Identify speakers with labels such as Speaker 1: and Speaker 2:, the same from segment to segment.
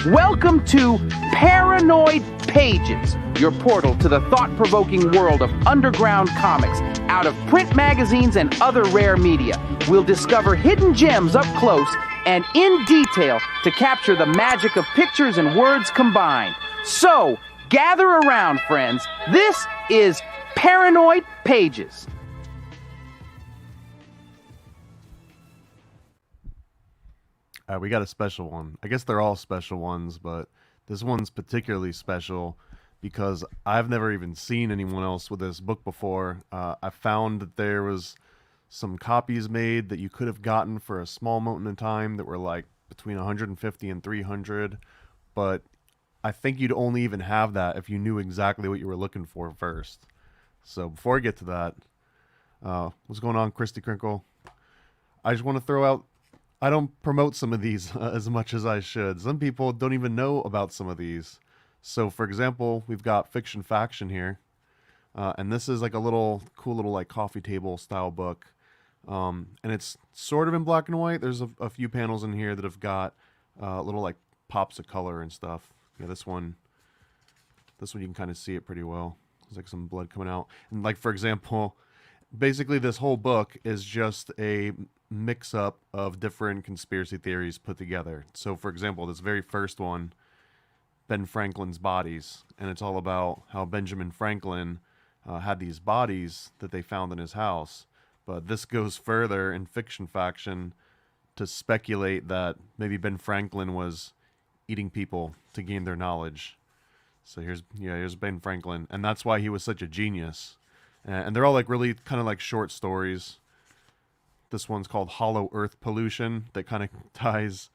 Speaker 1: Welcome to Paranoid Pages, your portal to the thought-provoking world of underground comics, out of print magazines and other rare media. We'll discover hidden gems up close and in detail to capture the magic of pictures and words combined. So, gather around, friends. This is Paranoid Pages.
Speaker 2: We got a special one. I guess they're all special ones, but this one's particularly special because I've never even seen anyone else with this book before. I found that there was some copies made that you could have gotten for a small amount of time that were like between 150 and 300, but I think you'd only even have that if you knew exactly what you were looking for first. So before I get to that, what's going on, Christy Crinkle? I just want to throw out, I don't promote some of these as much as I should. Some people don't even know about some of these. So for example, we've got Fiction Faction here. And this is like a little cool little like coffee table style book. And it's sort of in black and white. There's a few panels in here that have got little like pops of color and stuff. Yeah, this one you can kind of see it pretty well. There's like some blood coming out. And like, for example, basically this whole book is just a mix-up of different conspiracy theories put together. So for example, this very first one, Ben Franklin's bodies, and it's all about how Benjamin Franklin had these bodies that they found in his house. But this goes further in Fiction Faction to speculate that maybe Ben Franklin was eating people to gain their knowledge. So here's Ben Franklin, and that's why he was such a genius. And they're all like really kind of like short stories. This one's called Hollow Earth Pollution, that kind of ties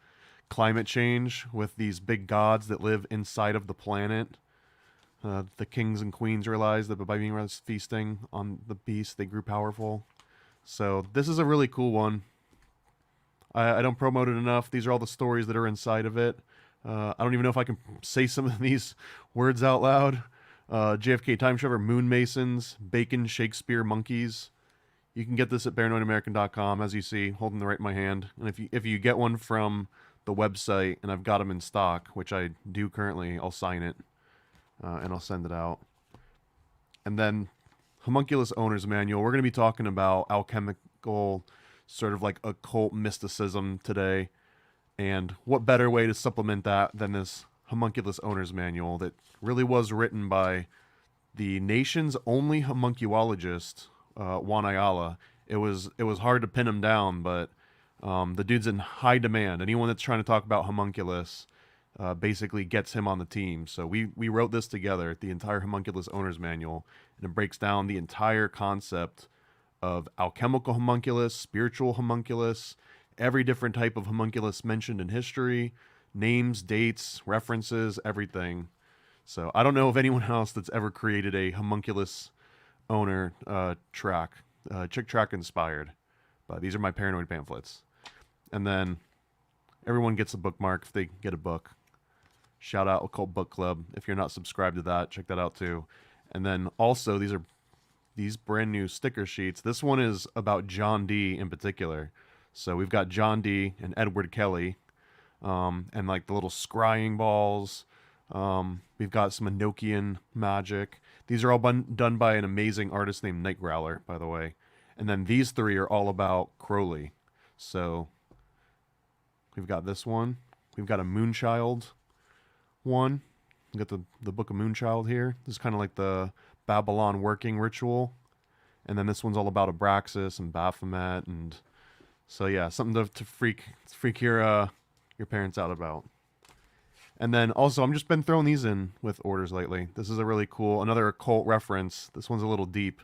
Speaker 2: climate change with these big gods that live inside of the planet. The kings and queens realized that by being feasting on the beast, they grew powerful. So this is a really cool one. I don't promote it enough. These are all the stories that are inside of it. I don't even know if I can say some of these words out loud. JFK Time Traveler, Moon Masons, Bacon, Shakespeare, Monkeys. You can get this at paranoidamerican.com, as you see, holding the right in my hand. And if you get one from the website, and I've got them in stock, which I do currently, I'll sign it, and I'll send it out. And then Homunculus Owner's Manual. We're going to be talking about alchemical, sort of like occult mysticism today. And what better way to supplement that than this Homunculus Owner's Manual that really was written by the nation's only homunculologist, Juan Ayala. It was hard to pin him down, but the dude's in high demand. Anyone that's trying to talk about homunculus basically gets him on the team. So we wrote this together, the entire Homunculus Owner's Manual, and it breaks down the entire concept of alchemical homunculus, spiritual homunculus, every different type of homunculus mentioned in history, names, dates, references, everything. So I don't know of anyone else that's ever created a Homunculus Owner track, Chick track inspired. But these are my paranoid pamphlets. And then everyone gets a bookmark if they get a book. Shout out Occult Book Club. If you're not subscribed to that, check that out too. And then also these brand new sticker sheets. This one is about John Dee in particular. So we've got John Dee and Edward Kelly, and like the little scrying balls. We've got some Enochian magic. These are all done by an amazing artist named Night Growler, by the way. And then these three are all about Crowley. So we've got this one. We've got a Moonchild one. We've got the Book of Moonchild here. This is kind of like the Babylon working ritual. And then this one's all about Abraxas and Baphomet. And so yeah, something to freak your parents out about. And then also, I've just been throwing these in with orders lately. This is a really cool, another occult reference. This one's a little deep,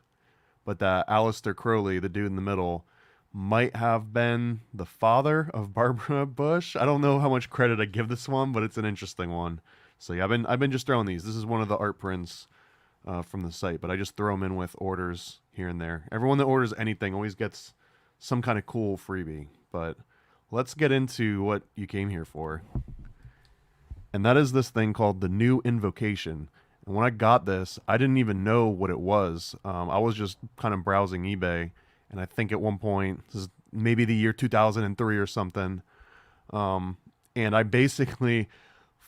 Speaker 2: but that Aleister Crowley, the dude in the middle, might have been the father of Barbara Bush. I don't know how much credit I give this one, but it's an interesting one. So yeah, I've been just throwing these. This is one of the art prints from the site, but I just throw them in with orders here and there. Everyone that orders anything always gets some kind of cool freebie. But let's get into what you came here for. And that is this thing called the New Invocation. And when I got this, I didn't even know what it was. I was just kind of browsing eBay. And I think at one point, this is maybe the year 2003 or something. And I basically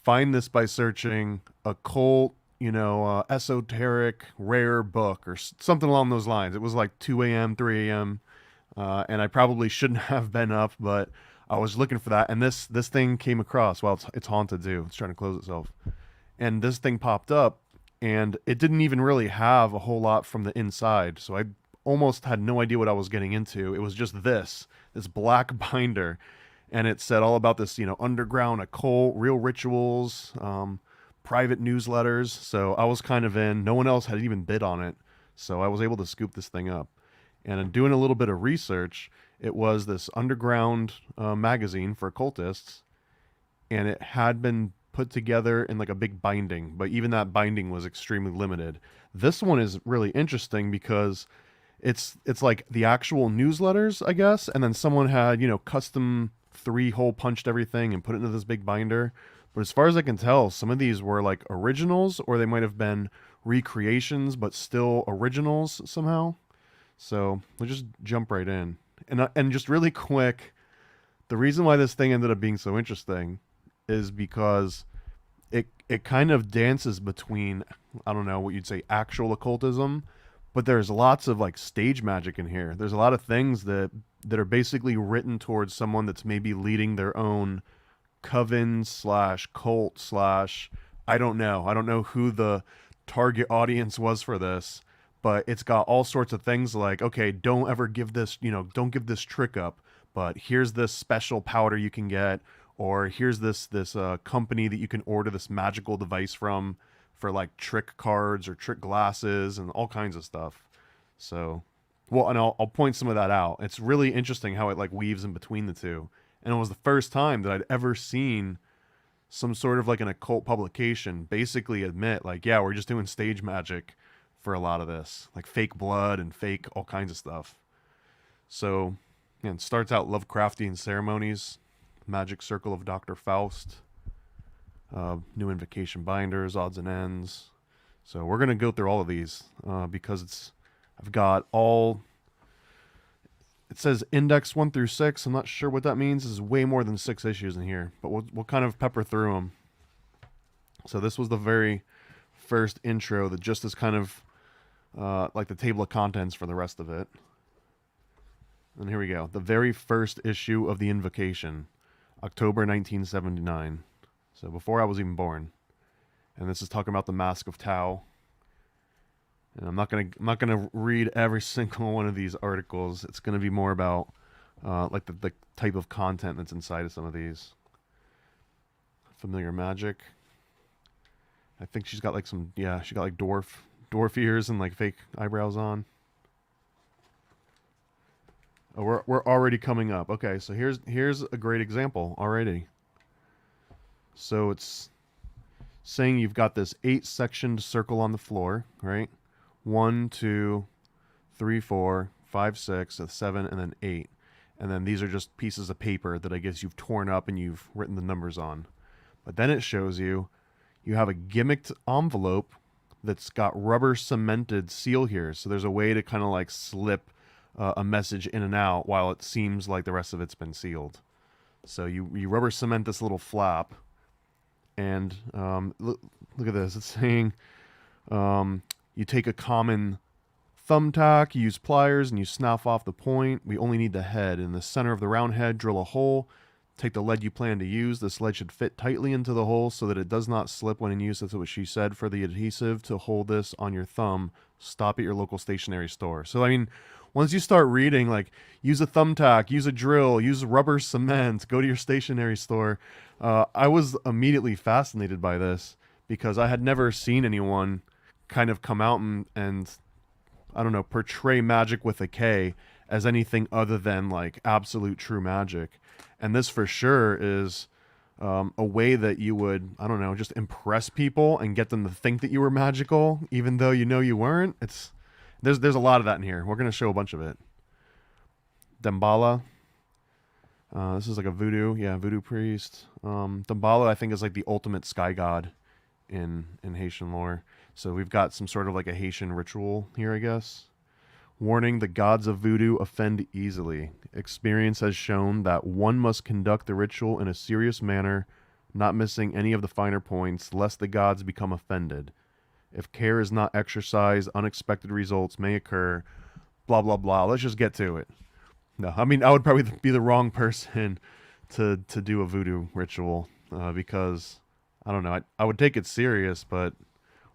Speaker 2: find this by searching occult, esoteric, rare book or something along those lines. It was like 2 a.m., 3 a.m., and I probably shouldn't have been up, but I was looking for that, and this thing came across. Well, it's haunted too. It's trying to close itself, and this thing popped up, and it didn't even really have a whole lot from the inside. So I almost had no idea what I was getting into. It was just this black binder, and it said all about this, underground occult, real rituals, private newsletters. So I was kind of in. No one else had even bid on it, so I was able to scoop this thing up. And in doing a little bit of research, it was this underground magazine for occultists, and it had been put together in like a big binding, but even that binding was extremely limited. This one is really interesting because it's like the actual newsletters, I guess, and then someone had, custom 3-hole punched everything and put it into this big binder. But as far as I can tell, some of these were like originals, or they might have been recreations, but still originals somehow. So we'll just jump right in. And just really quick, the reason why this thing ended up being so interesting is because it kind of dances between, I don't know what you'd say, actual occultism, but there's lots of like stage magic in here. There's a lot of things that are basically written towards someone that's maybe leading their own coven / cult / I don't know who the target audience was for this, but it's got all sorts of things like, okay, don't ever give this, don't give this trick up, but here's this special powder you can get, or here's this company that you can order this magical device from for like trick cards or trick glasses and all kinds of stuff. So, well, and I'll point some of that out. It's really interesting how it like weaves in between the two. And it was the first time that I'd ever seen some sort of like an occult publication basically admit like, yeah, we're just doing stage magic for a lot of this, like fake blood and fake all kinds of stuff. So, yeah, it starts out Lovecraftian ceremonies, Magic Circle of Dr. Faust, new invocation binders, odds and ends. So we're going to go through all of these because I've got all, it says index 1 through 6. I'm not sure what that means. There's way more than 6 issues in here, but we'll kind of pepper through them. So this was the very first intro that just is kind of like the table of contents for the rest of it. And here we go. The very first issue of the Invocation, October 1979. So before I was even born. And this is talking about the Mask of Tau. And I'm not gonna read every single one of these articles. It's gonna be more about like the type of content that's inside of some of these. Familiar Magic. I think she's got like she got like dwarf ears and like fake eyebrows on. Oh, we're already coming up. Okay, so here's a great example already. So it's saying you've got this 8-sectioned circle on the floor, right? 1, 2, 3, 4, 5, 6, 7, and then 8. And then these are just pieces of paper that I guess you've torn up and you've written the numbers on. But then it shows you have a gimmicked envelope that's got rubber cemented seal here. So there's a way to kind of like slip a message in and out while it seems like the rest of it's been sealed. So you rubber cement this little flap, and look at this. It's saying you take a common thumbtack, you use pliers, and you snap off the point. We only need the head. In the center of the round head, drill a hole. Take the lead you plan to use. This lead should fit tightly into the hole so that it does not slip when in use. That's what she said. For the adhesive to hold this on your thumb, stop at your local stationery store. So, I mean, once you start reading, like, use a thumbtack, use a drill, use rubber cement, go to your stationery store. I was immediately fascinated by this because I had never seen anyone kind of come out and I don't know, portray magic with a K as anything other than, like, absolute true magic. And this for sure is a way that you would, I don't know, just impress people and get them to think that you were magical, even though you know you weren't. There's a lot of that in here. We're going to show a bunch of it. Damballa. This is like a voodoo priest. Damballa, I think, is like the ultimate sky god in Haitian lore. So we've got some sort of like a Haitian ritual here, I guess. Warning, the gods of voodoo offend easily. Experience has shown that one must conduct the ritual in a serious manner not missing any of the finer points, lest the gods become offended. If care is not exercised, unexpected results may occur. Blah, blah, blah. Let's just get to it. No, I mean, I would probably be the wrong person to do a voodoo ritual because, I don't know, I would take it serious, but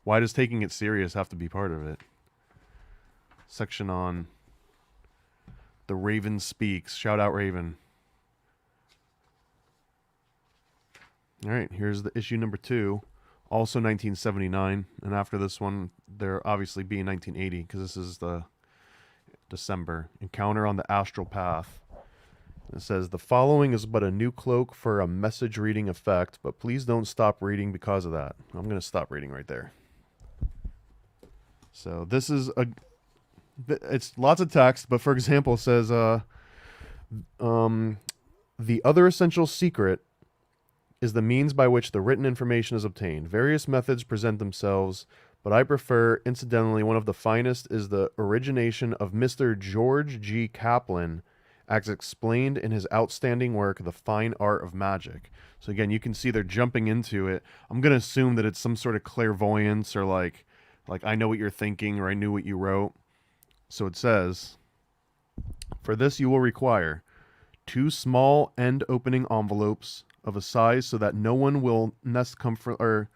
Speaker 2: why does taking it serious have to be part of it? Section on The Raven Speaks. Shout out Raven. All right, here's the issue number 2, also 1979, and after this one, there obviously be in 1980 because this is the December. Encounter on the Astral Path. It says, the following is but a new cloak for a message reading effect, but please don't stop reading because of that. I'm going to stop reading right there. So this is it's lots of text, but for example, it says, the other essential secret is the means by which the written information is obtained. Various methods present themselves, but I prefer, incidentally, one of the finest is the origination of Mr. George G. Kaplan, as explained in his outstanding work, The Fine Art of Magick. So again, you can see they're jumping into it. I'm going to assume that it's some sort of clairvoyance or like I know what you're thinking or I knew what you wrote. So it says, for this you will require 2 small end opening envelopes of a size so that one will nest comfortably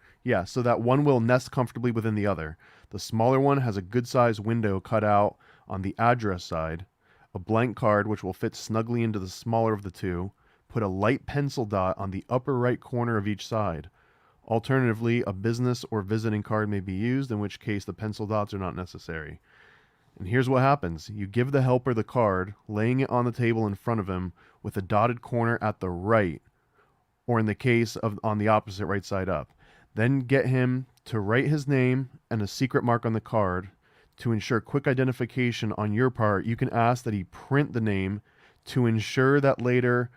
Speaker 2: within the other. The smaller one has a good sized window cut out on the address side, a blank card which will fit snugly into the smaller of the 2. Put a light pencil dot on the upper right corner of each side. Alternatively, a business or visiting card may be used, in which case the pencil dots are not necessary. And here's what happens. You give the helper the card, laying it on the table in front of him with a dotted corner at the right, or in the case of on the opposite, right side up. Then get him to write his name and a secret mark on the card. To ensure quick identification on your part, you can ask that he print the name to ensure that later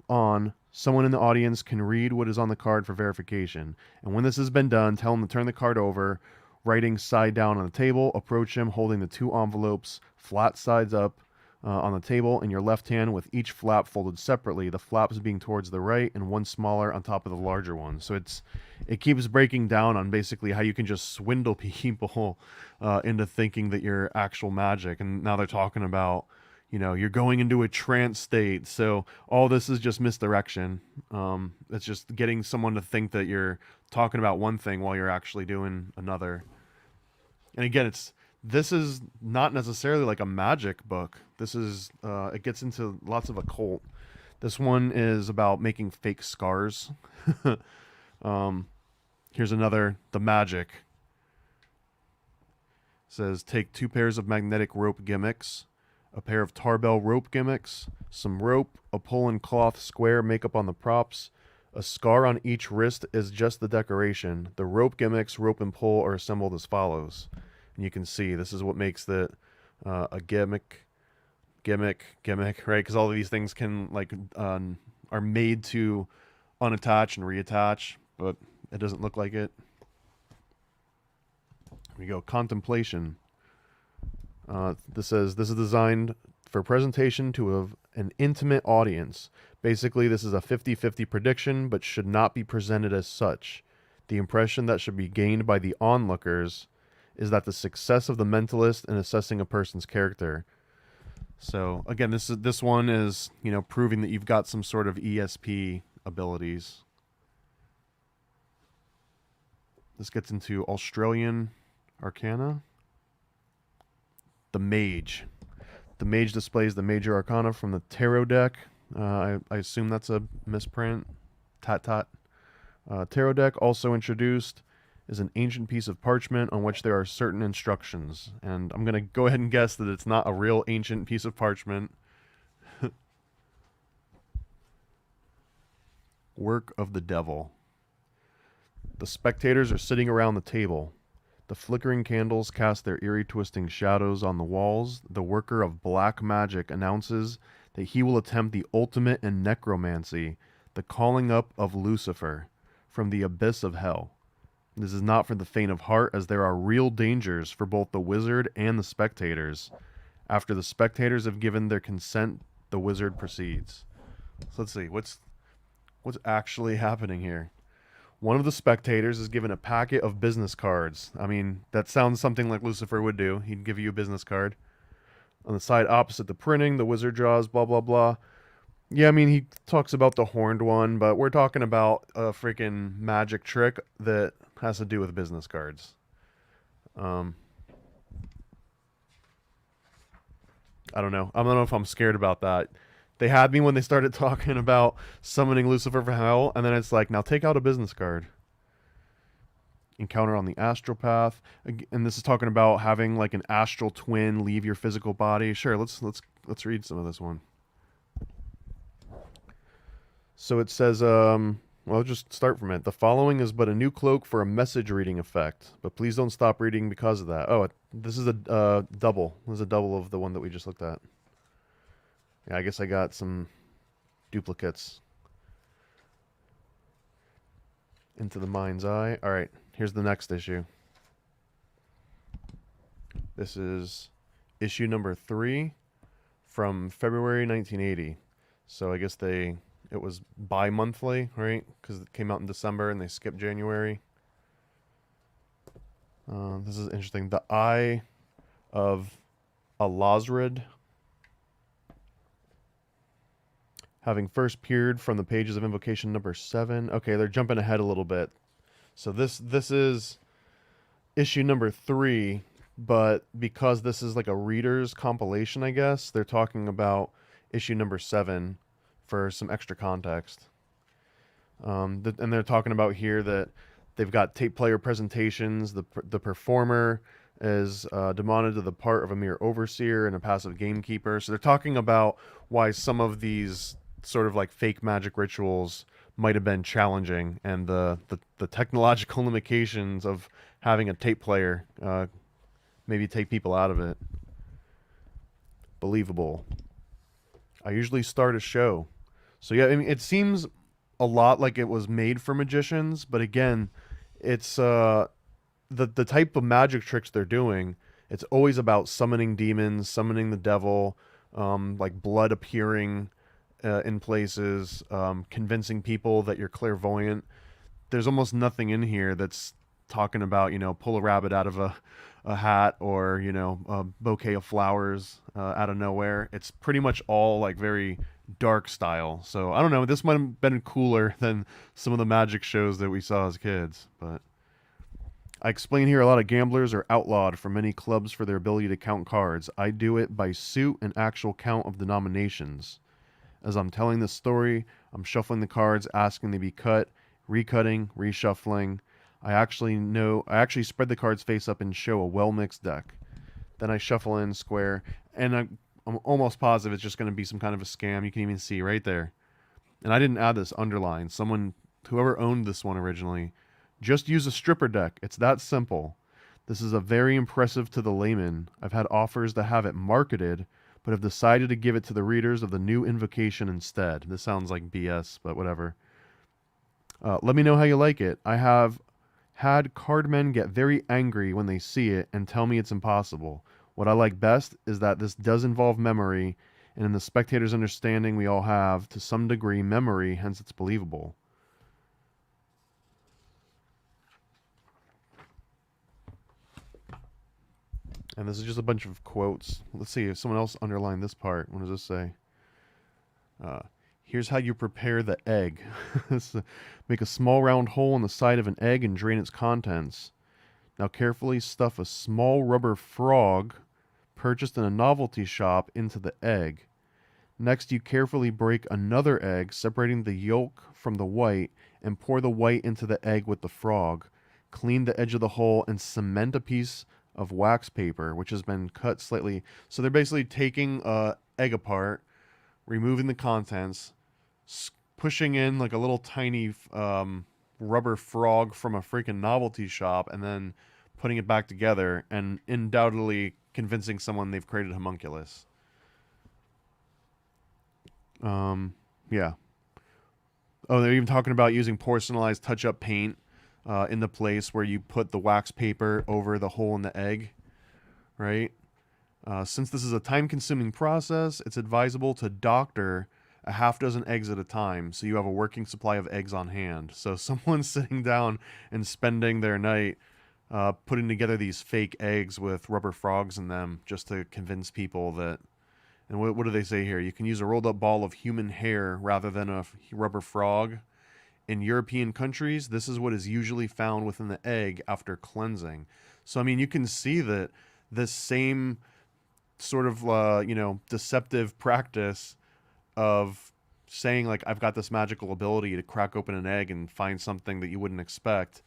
Speaker 2: on someone in the audience can read what is on the card for verification. And when this has been done, tell him to turn the card over, writing side down on the table. Approach him holding the 2 envelopes flat sides up on the table in your left hand, with each flap folded separately, the flaps being towards the right and one smaller on top of the larger one. So it keeps breaking down on basically how you can just swindle people into thinking that you're actual magic. And now they're talking about, you're going into a trance state. So all this is just misdirection. It's just getting someone to think that you're talking about one thing while you're actually doing another. And again, this is not necessarily like a magic book. This is, it gets into lots of occult. This one is about making fake scars. Here's another, the Magick. It says, take 2 pairs of magnetic rope gimmicks, a pair of tarbell rope gimmicks, some rope, a pull-in cloth square makeup on the props. A scar on each wrist is just the decoration. The rope gimmicks, rope and pull, are assembled as follows. And you can see this is what makes it a gimmick, right? Because all of these things can are made to unattach and reattach, but it doesn't look like it. Here we go. Contemplation. This says this is designed for presentation to an intimate audience. Basically, this is a 50-50 prediction, but should not be presented as such. The impression that should be gained by the onlookers is that the success of the mentalist in assessing a person's character. So again, this one is proving that you've got some sort of ESP abilities. This gets into Australian Arcana. The Mage. The Mage displays the major arcana from the tarot deck. I assume that's a misprint. Tat. Tarot deck, also introduced, is an ancient piece of parchment on which there are certain instructions. And I'm going to go ahead and guess that it's not a real ancient piece of parchment. Work of the Devil. The spectators are sitting around the table. The flickering candles cast their eerie twisting shadows on the walls. The worker of black magic announces that he will attempt the ultimate in necromancy, the calling up of Lucifer from the abyss of hell. This is not for the faint of heart, as there are real dangers for both the wizard and the spectators. After the spectators have given their consent, the wizard proceeds. So let's see, What's actually happening here? One of the spectators is given a packet of business cards. I mean, that sounds something like Lucifer would do. He'd give you a business card. On the side opposite the printing, the wizard draws, blah, blah, blah. Yeah, I mean, he talks about the horned one, but we're talking about a freaking magic trick that has to do with business cards. I don't know. I don't know if I'm scared about that. They had me when they started talking about summoning Lucifer from hell, and then it's like, now take out a business card. Encounter on the astral path, and this is talking about having like an astral twin leave your physical body. Sure, let's read some of this one. So it says, well, just start from it. The following is but a new cloak for a message reading effect, but please don't stop reading because of that. Oh, this is a double. This is a double of the one that we just looked at. Yeah, I guess I got some duplicates. Into the mind's eye. All right, here's the next issue. This is issue number 3 from February 1980. So I guess it was bi-monthly, right? Because it came out in December and they skipped January. This is interesting. The Eye of Alazred. Having first peered from the pages of Invocation number 7. Okay, they're jumping ahead a little bit. So this is issue number 3, but because this is like a reader's compilation, I guess, they're talking about issue number 7 for some extra context. And they're talking about here that they've got tape player presentations. The performer is demoted to the part of a mere overseer and a passive gamekeeper. So they're talking about why some of these sort of like fake magic rituals might have been challenging, and the technological limitations of having a tape player maybe take people out of it. Believable. I usually start a show. So yeah, I mean, it seems a lot like it was made for magicians, but again, it's the type of magic tricks they're doing. It's always about summoning demons, summoning the devil, like blood appearing in places, convincing people that you're clairvoyant. There's almost nothing in here that's talking about, pull a rabbit out of a hat, or, a bouquet of flowers out of nowhere. It's pretty much all like very dark style. So I don't know, this might have been cooler than some of the magic shows that we saw as kids. But I explain here a lot of gamblers are outlawed from many clubs for their ability to count cards. I do it by suit and actual count of denominations. As I'm telling this story, I'm shuffling the cards, asking they be cut, recutting, reshuffling. I actually spread the cards face up and show a well-mixed deck. Then I shuffle in square, and I'm almost positive it's just going to be some kind of a scam. You can even see right there. And I didn't add this underline. Whoever owned this one originally, just use a stripper deck. It's that simple. This is a very impressive to the layman. I've had offers to have it marketed, but have decided to give it to the readers of the new Invocation instead. This sounds like BS, but whatever. Let me know how you like it. I have had cardmen get very angry when they see it and tell me it's impossible. What I like best is that this does involve memory, and in the spectator's understanding we all have, to some degree, memory, hence it's believable. And this is just a bunch of quotes. Let's see if someone else underlined this part. What does this say? Here's how you prepare the egg. Make a small round hole in the side of an egg and drain its contents. Now carefully stuff a small rubber frog purchased in a novelty shop into the egg. Next, you carefully break another egg, separating the yolk from the white, and pour the white into the egg with the frog. Clean the edge of the hole and cement a piece of wax paper, which has been cut slightly. So they're basically taking egg apart, removing the contents, pushing in like a little tiny rubber frog from a freaking novelty shop, and then putting it back together, and undoubtedly convincing someone they've created homunculus. Yeah. Oh, they're even talking about using personalized touch-up paint in the place where you put the wax paper over the hole in the egg, right? Since this is a time-consuming process, it's advisable to doctor a half dozen eggs at a time, so you have a working supply of eggs on hand. So someone's sitting down and spending their night putting together these fake eggs with rubber frogs in them just to convince people that. And what do they say here? You can use a rolled up ball of human hair rather than a rubber frog. In European countries, this is what is usually found within the egg after cleansing. So, I mean, you can see that this same sort of, deceptive practice of saying, like, I've got this magical ability to crack open an egg and find something that you wouldn't expect.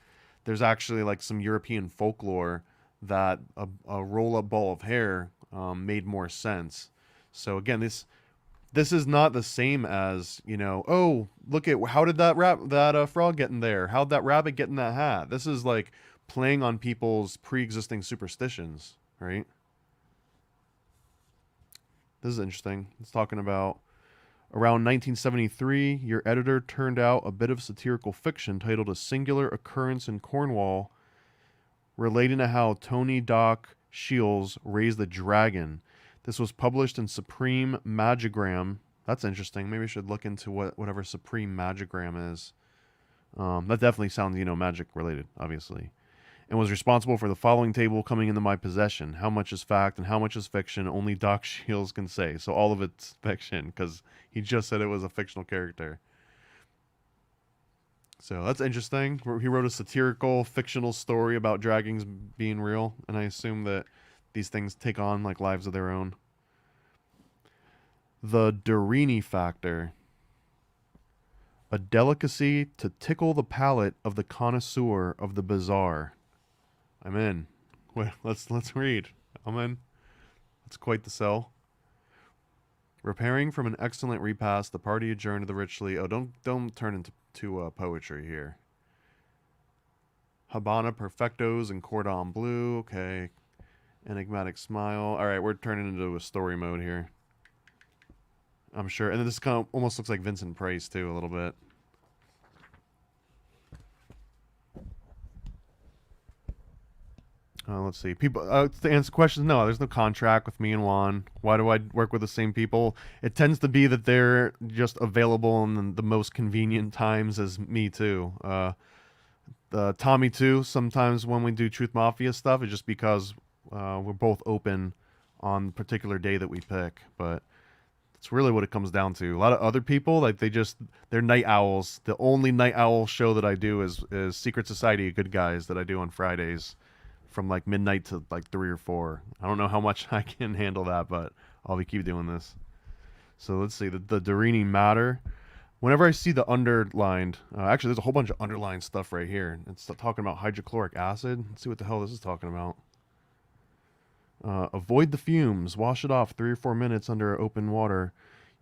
Speaker 2: There's actually, like, some European folklore that a roll-up ball of hair made more sense. So, again, this is not the same as, oh, look at how did that frog get in there? How'd that rabbit get in that hat? This is like playing on people's pre-existing superstitions, right? This is interesting. It's talking about around 1973, your editor turned out a bit of satirical fiction titled A Singular Occurrence in Cornwall, relating to how Tony Doc Shiels raised a dragon. This was published in Supreme Magigram. That's interesting. Maybe I should look into whatever Supreme Magigram is. That definitely sounds, magic related, obviously. And was responsible for the following table coming into my possession. How much is fact and how much is fiction? Only Doc Shiels can say. So all of it's fiction because he just said it was a fictional character. So that's interesting. He wrote a satirical, fictional story about dragons being real. And I assume that these things take on like lives of their own. The Durini factor. A delicacy to tickle the palate of the connoisseur of the bizarre. I'm in. Wait, let's read. I'm in. It's quite the sell. Repairing from an excellent repast, the party adjourned to the richly. Oh, don't turn into poetry here. Habana perfectos and cordon bleu. Okay. Enigmatic smile. All right, we're turning into a story mode here. I'm sure. And this kind of almost looks like Vincent Price, too, a little bit. Let's see. People to answer questions. No, there's no contract with me and Juan. Why do I work with the same people? It tends to be that they're just available in the most convenient times as me, too. Tommy, too. Sometimes when we do Truth Mafia stuff, it's just because we're both open on the particular day that we pick, but it's really what it comes down to. A lot of other people, like they're night owls. The only night owl show that I do is Secret Society of Good Guys that I do on Fridays from like midnight to like 3 or 4. I don't know how much I can handle that, but I'll keep doing this. So let's see, the Durini matter. Whenever I see the underlined, actually there's a whole bunch of underlined stuff right here. It's talking about hydrochloric acid. Let's see what the hell this is talking about. Avoid the fumes. Wash it off 3 or 4 minutes under open water.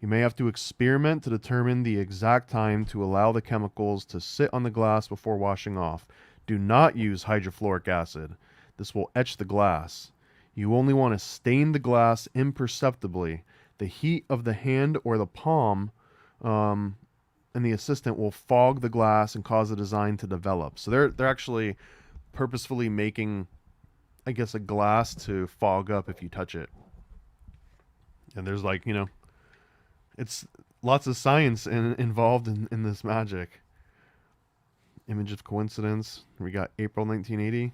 Speaker 2: You may have to experiment to determine the exact time to allow the chemicals to sit on the glass before washing off. Do not use hydrofluoric acid. This will etch the glass. You only want to stain the glass imperceptibly. The heat of the hand or the palm and the assistant will fog the glass and cause the design to develop. So they're actually purposefully making, I guess, a glass to fog up if you touch it. And there's like, it's lots of science involved in this magic. Image of coincidence. We got April 1980.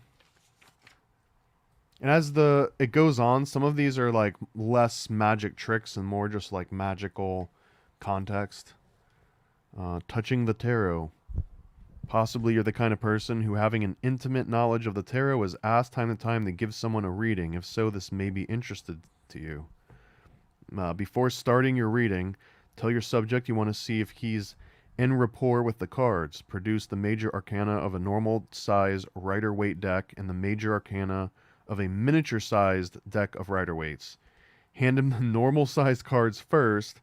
Speaker 2: And as it goes on, some of these are like less magic tricks and more just like magical context. Touching the tarot. Possibly you're the kind of person who, having an intimate knowledge of the tarot, is asked time to time to give someone a reading. If so, this may be interested to you. Before starting your reading, tell your subject you want to see if he's in rapport with the cards. Produce the major arcana of a normal size Rider-Waite deck and the major arcana of a miniature-sized deck of Rider-Waites. Hand him the normal-sized cards first.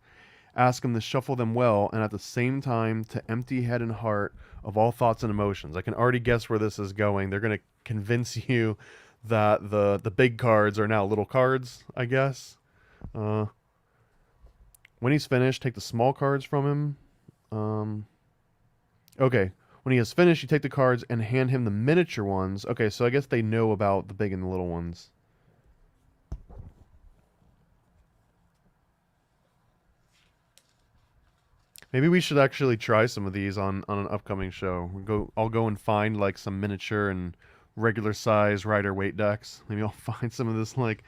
Speaker 2: Ask him to shuffle them well, and at the same time to empty head and heart of all thoughts and emotions. I can already guess where this is going. They're going to convince you that the big cards are now little cards, I guess. When he's finished, take the small cards from him. Okay. When he has finished, you take the cards and hand him the miniature ones. Okay, so I guess they know about the big and the little ones. Maybe we should actually try some of these on an upcoming show. I'll go and find like some miniature and regular size Rider weight decks. Maybe I'll find some of this like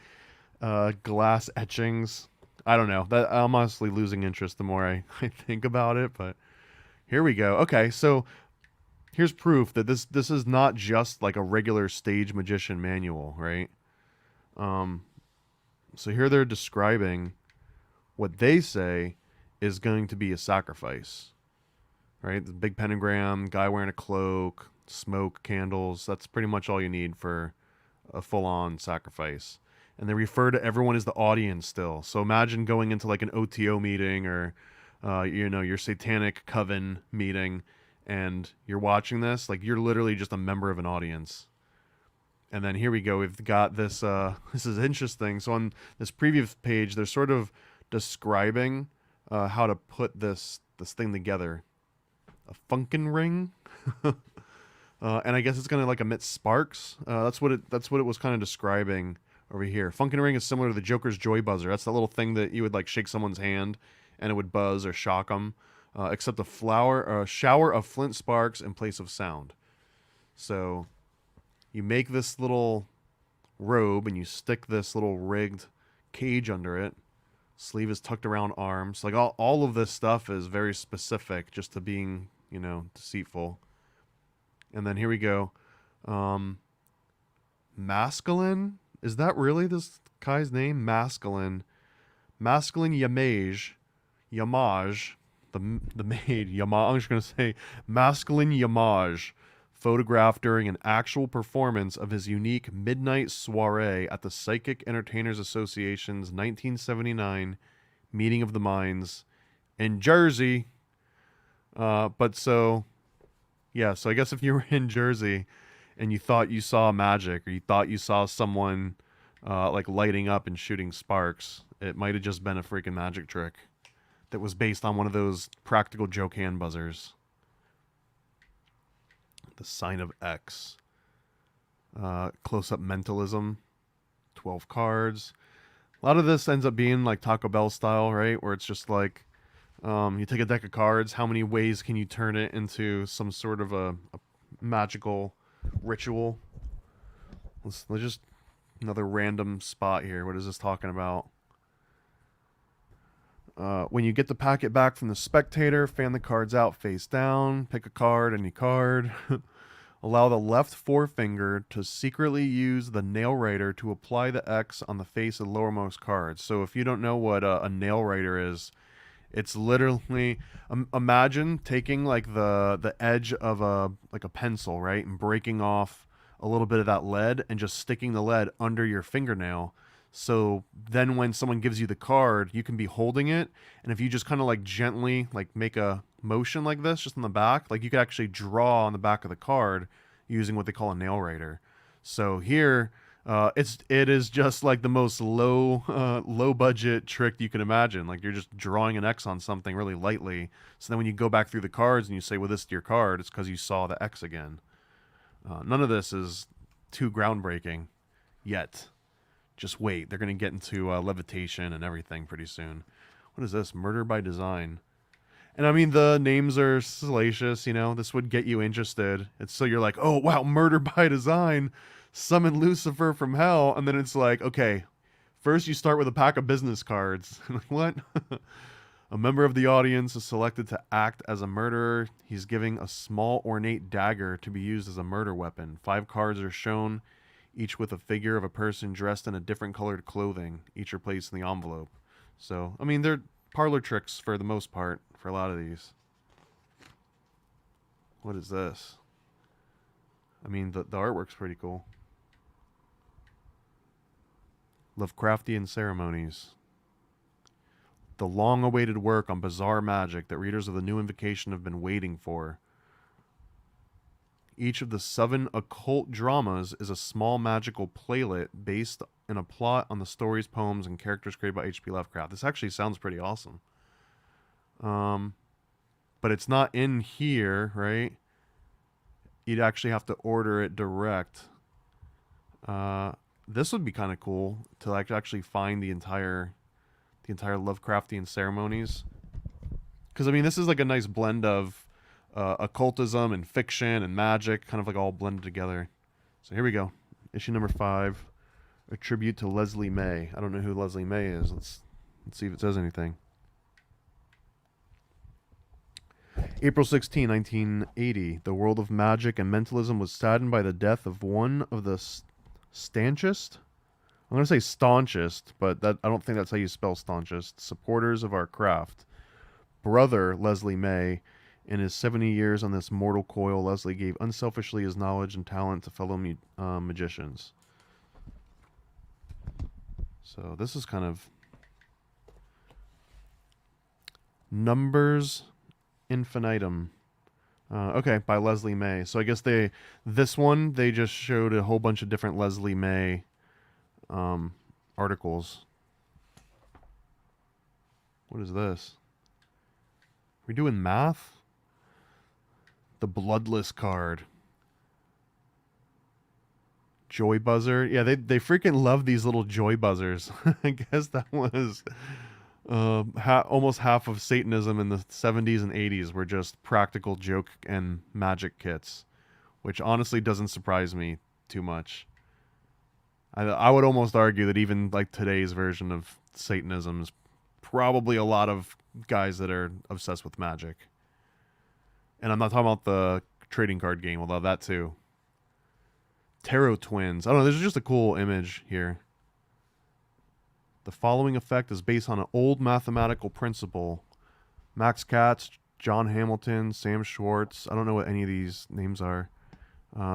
Speaker 2: glass etchings. I don't know. That I'm honestly losing interest the more I think about it, but here we go. Okay, so here's proof that this is not just like a regular stage magician manual, right? Um, so here they're describing what they say is going to be a sacrifice, right? The big pentagram, guy wearing a cloak, smoke, candles. That's pretty much all you need for a full-on sacrifice. And they refer to everyone as the audience still. So imagine going into like an OTO meeting or, your satanic coven meeting, and you're watching this. Like you're literally just a member of an audience. And then here we go. We've got this. This is interesting. So on this previous page, they're sort of describing how to put this thing together. A funkin' ring, and I guess it's gonna like emit sparks. That's what it was kind of describing over here. Funkin' ring is similar to the Joker's joy buzzer. That's the little thing that you would like shake someone's hand, and it would buzz or shock them. Except a shower of flint sparks in place of sound. So you make this little robe and you stick this little rigged cage under it. Sleeve is tucked around arms. Like all of this stuff is very specific just to being, deceitful. And then here we go. Masculine? Is that really this guy's name? Masculine. Masculine Yamage. Yamage. The maid. Yamage. I'm just going to say Masculine Yamage. Photographed during an actual performance of his unique midnight soiree at the Psychic Entertainers Association's 1979 Meeting of the Minds in Jersey. So I guess if you were in Jersey and you thought you saw magic, or you thought you saw someone like lighting up and shooting sparks, it might have just been a freaking magic trick that was based on one of those practical joke hand buzzers. The sign of X. Close-up mentalism. 12 cards. A lot of this ends up being like Taco Bell style, right? Where it's just like, you take a deck of cards, how many ways can you turn it into some sort of a magical ritual? Let's just, another random spot here. What is this talking about? When you get the packet back from the spectator, fan the cards out face down, pick a card, any card. Allow the left forefinger to secretly use the nail writer to apply the X on the face of the lowermost cards. So if you don't know what a nail writer is, it's literally, imagine taking like the edge of a pencil, right, and breaking off a little bit of that lead and just sticking the lead under your fingernail. So then when someone gives you the card, you can be holding it, and if you just kind of like gently like make a motion like this just on the back, like you could actually draw on the back of the card using what they call a nail writer. So here it is just like the most low budget trick you can imagine. Like you're just drawing an X on something really lightly, so then when you go back through the cards and you say, well, this is your card, it's because you saw the X again. None of this is too groundbreaking yet. Just wait. They're going to get into levitation and everything pretty soon. What is this? Murder by Design. And I mean, the names are salacious, This would get you interested. It's so you're like, oh, wow, Murder by Design. Summon Lucifer from hell. And then it's like, okay, first you start with a pack of business cards. What? A member of the audience is selected to act as a murderer. He's giving a small ornate dagger to be used as a murder weapon. 5 cards are shown, each with a figure of a person dressed in a different colored clothing. Each are placed in the envelope. So, I mean, they're parlor tricks for the most part for a lot of these. What is this? I mean, the artwork's pretty cool. Lovecraftian ceremonies. The long-awaited work on bizarre magic that readers of the new Invocatio have been waiting for. Each of the 7 occult dramas is a small magical playlet based in a plot on the stories, poems, and characters created by H.P. Lovecraft. This actually sounds pretty awesome. But it's not in here, right? You'd actually have to order it direct. This would be kind of cool to like actually find the entire Lovecraftian ceremonies. Because, I mean, this is like a nice blend of occultism and fiction and magic, kind of like all blended together. So here we go. Issue number 5, a tribute to Leslie May. I don't know who Leslie May is. Let's see if it says anything. April 16, 1980. The world of magic and mentalism was saddened by the death of one of the stanchest, I'm going to say staunchest, but I don't think that's how you spell staunchest, supporters of our craft. Brother Leslie May. In his 70 years on this mortal coil, Leslie gave unselfishly his knowledge and talent to fellow magicians. So this is kind of Numbers Infinitum. Okay, by Leslie May. So I guess they just showed a whole bunch of different Leslie May articles. What is this? Are we doing math? The Bloodless card. Joy buzzer. Yeah, they freaking love these little joy buzzers. I guess that was almost half of Satanism in the 70s and 80s were just practical joke and magic kits, which honestly doesn't surprise me too much. I would almost argue that even like today's version of Satanism is probably a lot of guys that are obsessed with magic. And I'm not talking about the trading card game, although that too. Tarot twins. I don't know, this is just a cool image here. The following effect is based on an old mathematical principle. Max Katz, John Hamilton, Sam Schwartz. I don't know what any of these names are.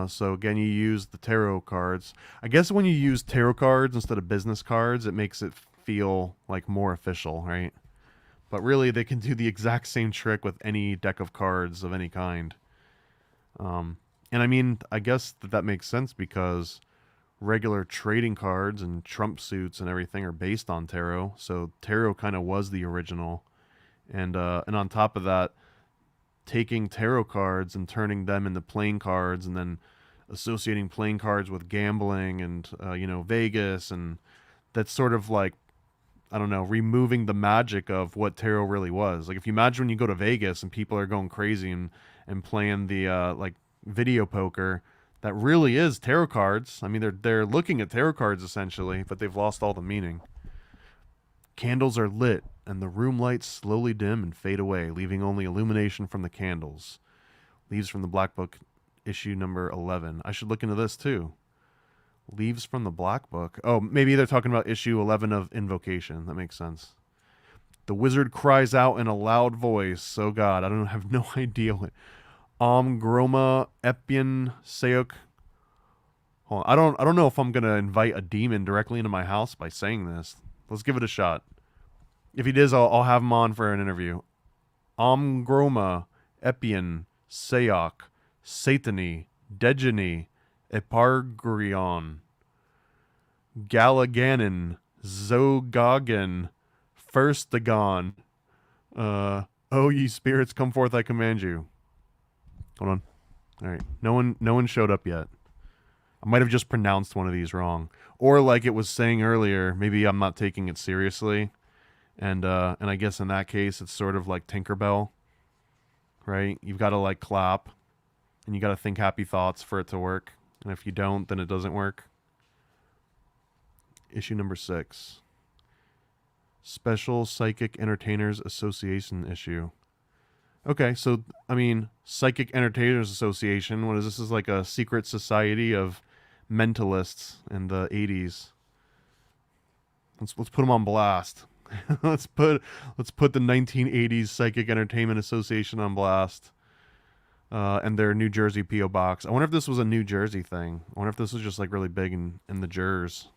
Speaker 2: So again, you use the tarot cards. I guess when you use tarot cards instead of business cards, it makes it feel like more official, right? But really, they can do the exact same trick with any deck of cards of any kind. And I mean, I guess that makes sense because regular trading cards and trump suits and everything are based on tarot. So tarot kind of was the original. And on top of that, taking tarot cards and turning them into playing cards and then associating playing cards with gambling and, Vegas. And that's sort of like, I don't know, removing the magic of what tarot really was. Like if you imagine when you go to Vegas and people are going crazy and playing the like video poker, that really is tarot cards. I mean, they're looking at tarot cards essentially, but they've lost all the meaning. Candles are lit, and the room lights slowly dim and fade away, leaving only illumination from the candles. Leaves from the Black Book, issue number 11. I should look into this too. Leaves from the Black Book. Oh, maybe they're talking about issue 11 of Invocation. That makes sense. The wizard cries out in a loud voice. Oh God, I have no idea what. Groma Epian Seok. Hold on. I don't know if I'm gonna invite a demon directly into my house by saying this. Let's give it a shot. If he does, I'll have him on for an interview. Groma Epian Seok Satani Dejani Epargrion, Galaganon, Zogagan, Firstagon. Oh, ye spirits, come forth, I command you. Hold on. All right. No one showed up yet. I might have just pronounced one of these wrong. Or like it was saying earlier, maybe I'm not taking it seriously. And I guess in that case, it's sort of like Tinkerbell, right? You've got to like clap and you got to think happy thoughts for it to work. And if you don't, then it doesn't work. Issue number 6. Special Psychic Entertainers Association issue. Okay, so, I mean, Psychic Entertainers Association, what is this? This is like a secret society of mentalists in the 80s. Let's put them on blast. let's put the 1980s Psychic Entertainment Association on blast. And their New Jersey P.O. box. I wonder if this was a New Jersey thing. I wonder if this was just like really big in the Jers.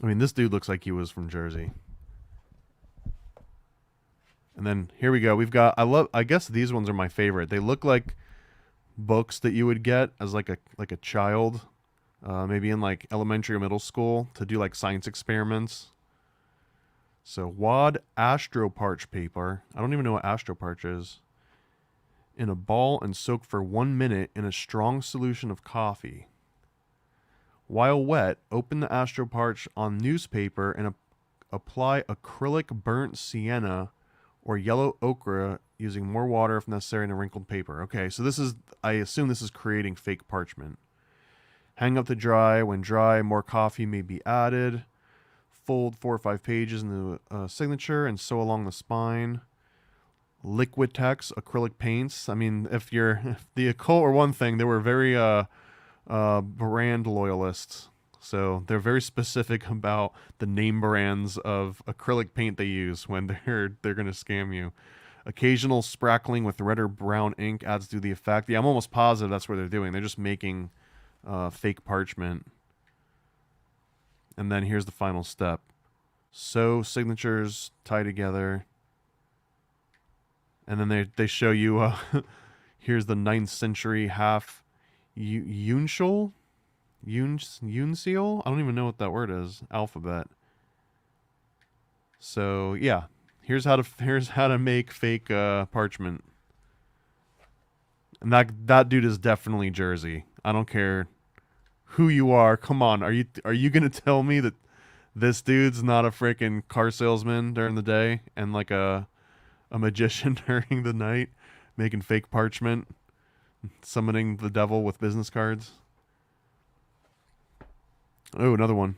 Speaker 2: I mean, this dude looks like he was from Jersey. And then here we go. We've got, I guess these ones are my favorite. They look like books that you would get as like a child, maybe in like elementary or middle school to do like science experiments. So wad astroparch paper. I don't even know what astroparch is. In a ball and soak for 1 minute in a strong solution of coffee. While wet, open the astroparch on newspaper in Apply acrylic burnt sienna or yellow ochre using more water if necessary in a wrinkled paper. Okay, so this is, I assume this is creating fake parchment. Hang up to dry. When dry, more coffee may be added. Fold 4 or 5 pages into a signature and sew along the spine. Liquid text, acrylic paints. I mean, if the Occult were one thing, they were very brand loyalists. So they're very specific about the name brands of acrylic paint they use when they're going to scam you. Occasional sprackling with red or brown ink adds to the effect. Yeah, I'm almost positive that's what they're doing. They're just making fake parchment. And then here's the final step. Sew signatures, tie together. And then they show you, here's the 9th century half Yunshul? Yunseal? I don't even know what that word is. Alphabet. So yeah, here's how to make fake parchment. And that dude is definitely Jersey. I don't care who you are. Come on, are you gonna tell me that this dude's not a freaking car salesman during the day and like a magician during the night, making fake parchment, summoning the devil with business cards? Oh, another one.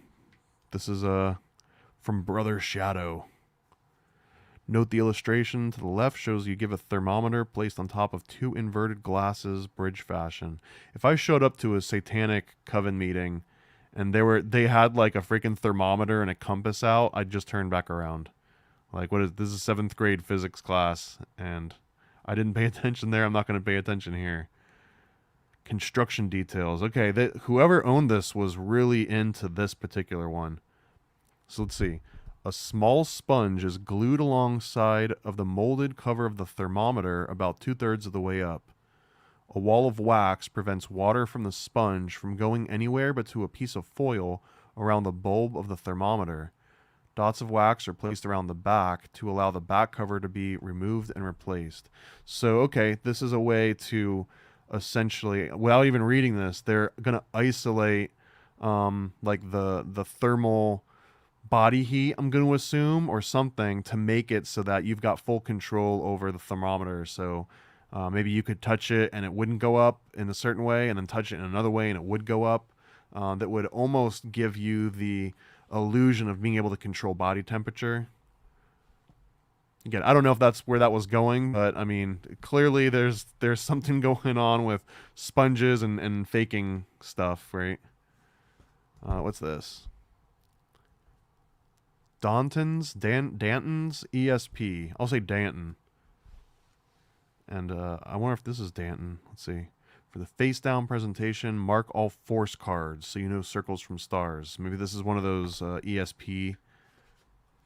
Speaker 2: This is from Brother Shadow. Note the illustration to the left shows you give a thermometer placed on top of 2 inverted glasses, bridge fashion. If I showed up to a satanic coven meeting and they had like a freaking thermometer and a compass out, I'd just turn back around. Like, this is 7th grade physics class, and I didn't pay attention there. I'm not going to pay attention here. Construction details. Okay, whoever owned this was really into this particular one. So let's see. A small sponge is glued alongside of the molded cover of the thermometer about 2/3 of the way up. A wall of wax prevents water from the sponge from going anywhere but to a piece of foil around the bulb of the thermometer. Dots of wax are placed around the back to allow the back cover to be removed and replaced. So, okay, this is a way to essentially, without even reading this, they're going to isolate like the thermal body heat, I'm going to assume, or something to make it so that you've got full control over the thermometer. So maybe you could touch it and it wouldn't go up in a certain way, and then touch it in another way and it would go up. That would almost give you the illusion of being able to control body temperature. Again, I don't know if that's where that was going, but I mean, clearly there's something going on with sponges and faking stuff, right? What's this? Danton's ESP. I'll say Danton. And I wonder if this is Danton. Let's see. For the face down presentation, mark all force cards so you know circles from stars. Maybe this is one of those ESP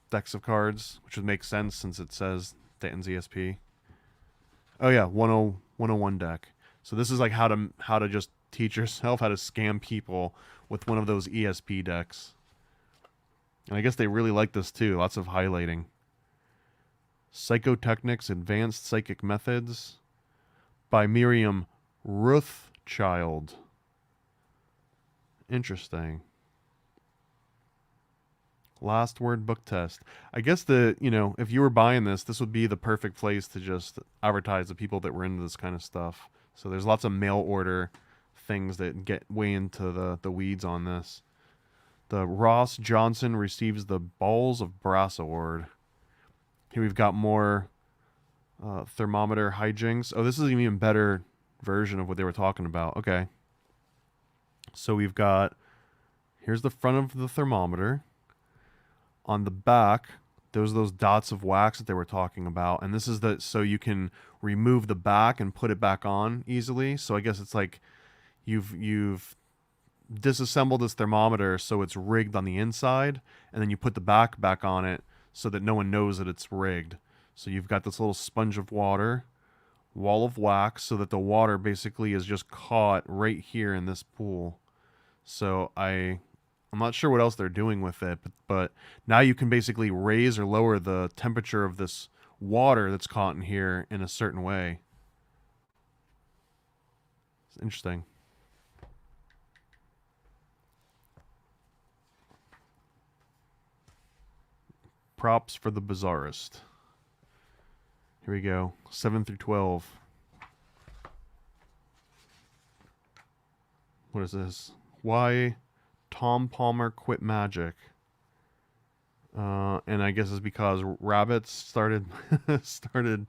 Speaker 2: decks of cards, which would make sense since it says Danton's ESP. Oh yeah, 101 deck. So this is like how to just teach yourself how to scam people with one of those ESP decks. And I guess they really like this too. Lots of highlighting. Psychotechnics, Advanced Psychic Methods by Miriam Rothschild. Interesting. Last word book test. I guess if you were buying this would be the perfect place to just advertise to people that were into this kind of stuff. So there's lots of mail order things that get way into the weeds on this. The Ross Johnson receives the Balls of Brass Award. Here we've got more thermometer hijinks. Oh, this is an even better version of what they were talking about. Okay. So we've got, here's the front of the thermometer. On the back, those dots of wax that they were talking about. And this is so you can remove the back and put it back on easily. So I guess it's like you've disassembled this thermometer so it's rigged on the inside, and then you put the back on it so that no one knows that it's rigged. So you've got this little sponge of water, wall of wax, so that the water basically is just caught right here in this pool. So I'm not sure what else they're doing with it, but now you can basically raise or lower the temperature of this water that's caught in here in a certain way. It's interesting. props for the bizarrest. Here we go. 7 through 12. What is this? Why Tom Palmer quit Magic. And I guess it's because rabbits started started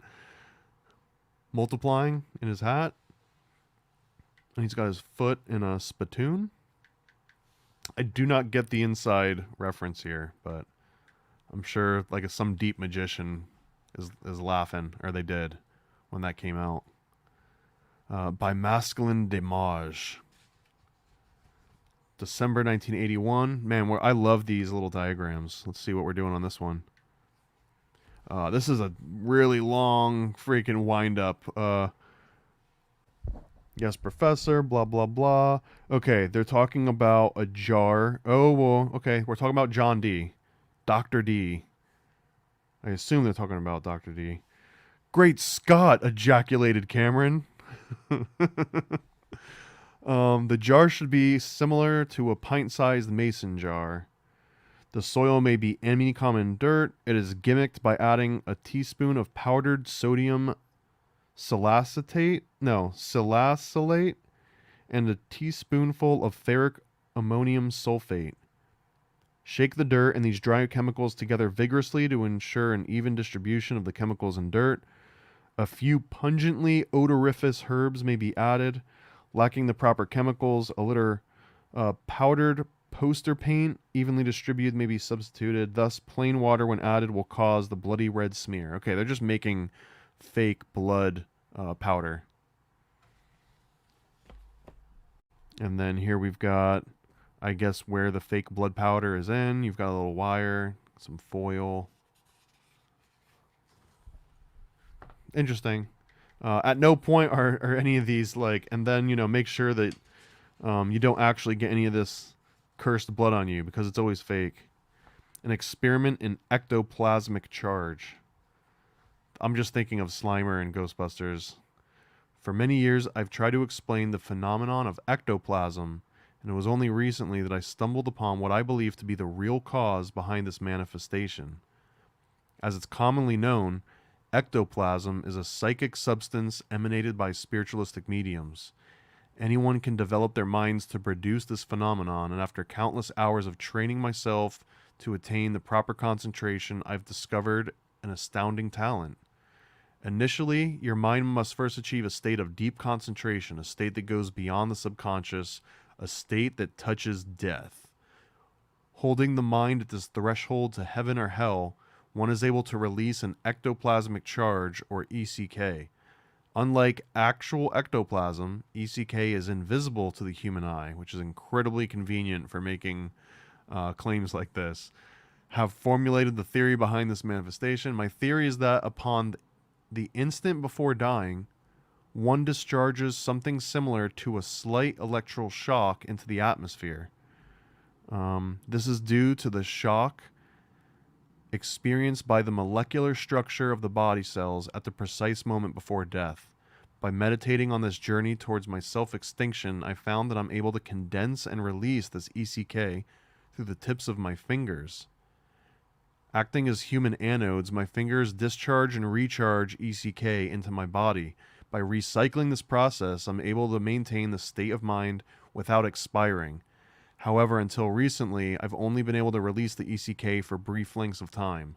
Speaker 2: multiplying in his hat. And he's got his foot in a spittoon. I do not get the inside reference here, but I'm sure like some deep magician is laughing, or they did when that came out. By Masculine de Mage. December 1981. Man, I love these little diagrams. Let's see what we're doing on this one. This is a really long freaking wind-up. Yes, professor, blah, blah, blah. Okay, they're talking about a jar. Oh, well, okay, we're talking about John D. Dr. D. I assume they're talking about Dr. D. Great Scott, ejaculated Cameron. The jar should be similar to a pint-sized mason jar. The soil may be any common dirt. It is gimmicked by adding a teaspoon of powdered sodium salicylate and a teaspoonful of ferric ammonium sulfate. Shake the dirt and these dry chemicals together vigorously to ensure an even distribution of the chemicals in dirt. A few pungently odoriferous herbs may be added. Lacking the proper chemicals, a little powdered poster paint, evenly distributed, may be substituted. Thus, plain water when added will cause the bloody red smear. Okay, they're just making fake blood powder. And then here we've got, I guess, where the fake blood powder is in. You've got a little wire, some foil. Interesting. At no point are any of these like, and then, you know, make sure that you don't actually get any of this cursed blood on you because it's always fake. An experiment in ectoplasmic charge. I'm just thinking of Slimer and Ghostbusters. For many years, I've tried to explain the phenomenon of ectoplasm, and it was only recently that I stumbled upon what I believe to be the real cause behind this manifestation. As it's commonly known, ectoplasm is a psychic substance emanated by spiritualistic mediums. Anyone can develop their minds to produce this phenomenon, and after countless hours of training myself to attain the proper concentration, I've discovered an astounding talent. Initially, your mind must first achieve a state of deep concentration, a state that goes beyond the subconscious, a state that touches death. Holding the mind at this threshold to heaven or hell, one is able to release an ectoplasmic charge, or ECK. Unlike actual ectoplasm, ECK is invisible to the human eye, which is incredibly convenient for making claims like this. Have formulated the theory behind this manifestation. My theory is that upon the instant before dying, one discharges something similar to a slight electrical shock into the atmosphere. This is due to the shock experienced by the molecular structure of the body cells at the precise moment before death. By meditating on this journey towards my self-extinction, I found that I'm able to condense and release this ECK through the tips of my fingers. Acting as human anodes, my fingers discharge and recharge ECK into my body. By recycling this process, I'm able to maintain the state of mind without expiring. However, until recently, I've only been able to release the ECK for brief lengths of time.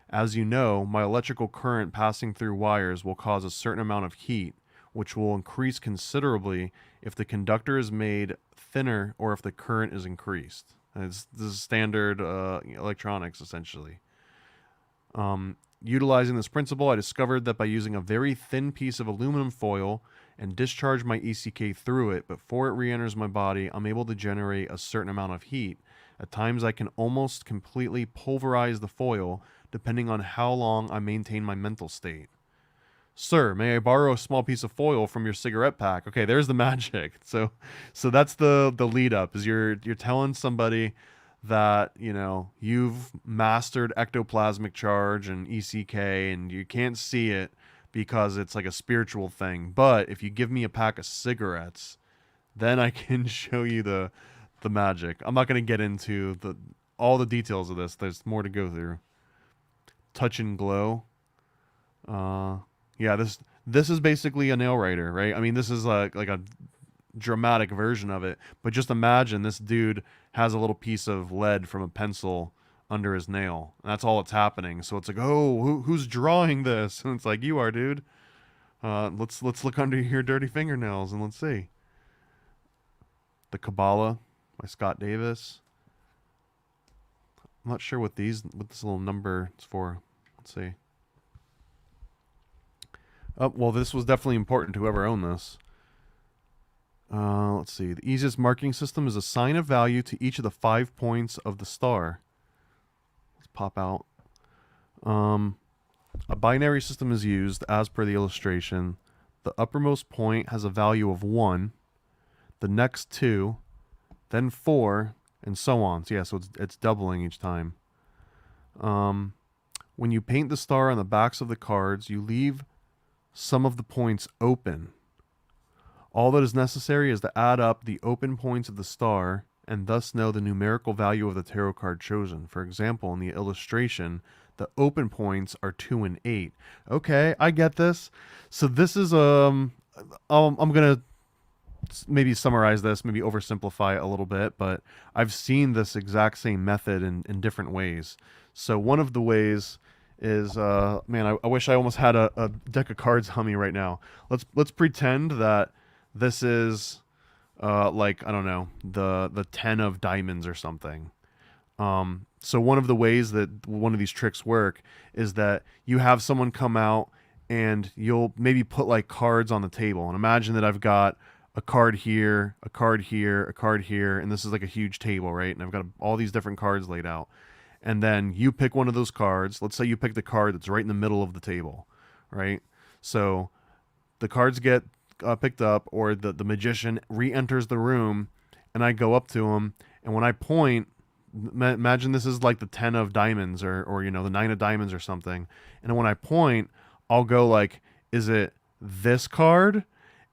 Speaker 2: As you know, my electrical current passing through wires will cause a certain amount of heat, which will increase considerably if the conductor is made thinner or if the current is increased. This is standard electronics, essentially. Utilizing this principle, I discovered that by using a very thin piece of aluminum foil and discharge my ECK through it before it re-enters my body, I'm able to generate a certain amount of heat. At times, I can almost completely pulverize the foil, depending on how long I maintain my mental state. Sir, may I borrow a small piece of foil from your cigarette pack? Okay, there's the magic. So that's the lead up, is you're telling somebody that, you know, you've mastered ectoplasmic charge and ECK and you can't see it because it's like a spiritual thing. But if you give me a pack of cigarettes, then I can show you the magic. I'm not going to get into all the details of this. There's more to go through. Touch and glow. Yeah, this is basically a nail writer, right? I mean, this is like a dramatic version of it. But just imagine this dude has a little piece of lead from a pencil under his nail, and that's all that's happening. So it's like, oh, who's drawing this? And it's like, you are, dude. Let's look under your dirty fingernails and let's see. The Kabbalah by Scott Davis. I'm not sure what this little number is for. Let's see. Oh, well, this was definitely important to whoever owned this. Let's see. The easiest marking system is assign a value to each of the 5 points of the star. Let's pop out. A binary system is used as per the illustration. The uppermost point has a value of 1, the next 2, then 4, and so on. So yeah, so it's doubling each time. When you paint the star on the backs of the cards, you leave some of the points open. All that is necessary is to add up the open points of the star and thus know the numerical value of the tarot card chosen. For example, in the illustration, the open points are 2 and 8. Okay, I get this. So this is I'm gonna maybe summarize this, maybe oversimplify it a little bit, but I've seen this exact same method in different ways. So one of the ways is man, I wish I almost had a deck of cards on me right now. Let's pretend that this is like, I don't know, the 10 of diamonds or something. So one of the ways that one of these tricks work is that you have someone come out and you'll maybe put like cards on the table, and imagine that I've got a card here, a card here, a card here, and this is like a huge table, right? And I've got all these different cards laid out. And then you pick one of those cards. Let's say you pick the card that's right in the middle of the table, right? So the cards get picked up, or the magician re-enters the room, and I go up to him, and when I point, imagine this is like the 10 of diamonds, or you know, the 9 of diamonds or something, and when I point, I'll go like, is it this card?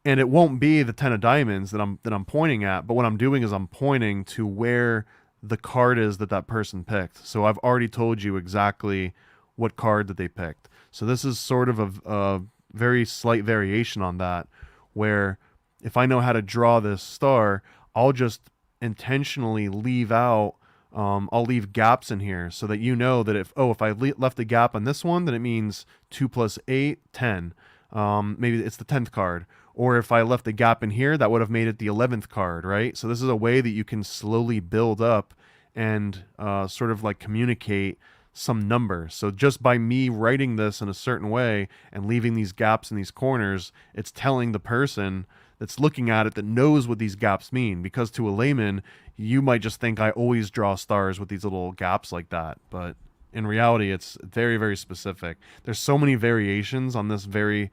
Speaker 2: And it won't be the 10 of diamonds that I'm pointing at, but what I'm doing is I'm pointing to where the card is that person picked. So I've already told you exactly what card that they picked. So this is sort of a very slight variation on that, where if I know how to draw this star, I'll just intentionally leave out, I'll leave gaps in here so that you know that if I left a gap on this one, then it means 2 plus 8, 10. Maybe it's the 10th card. Or if I left a gap in here, that would have made it the 11th card, right? So this is a way that you can slowly build up and sort of like communicate some number. So just by me writing this in a certain way and leaving these gaps in these corners, it's telling the person that's looking at it that knows what these gaps mean. Because to a layman, you might just think I always draw stars with these little gaps like that. But in reality, it's very, very specific. There's so many variations on this very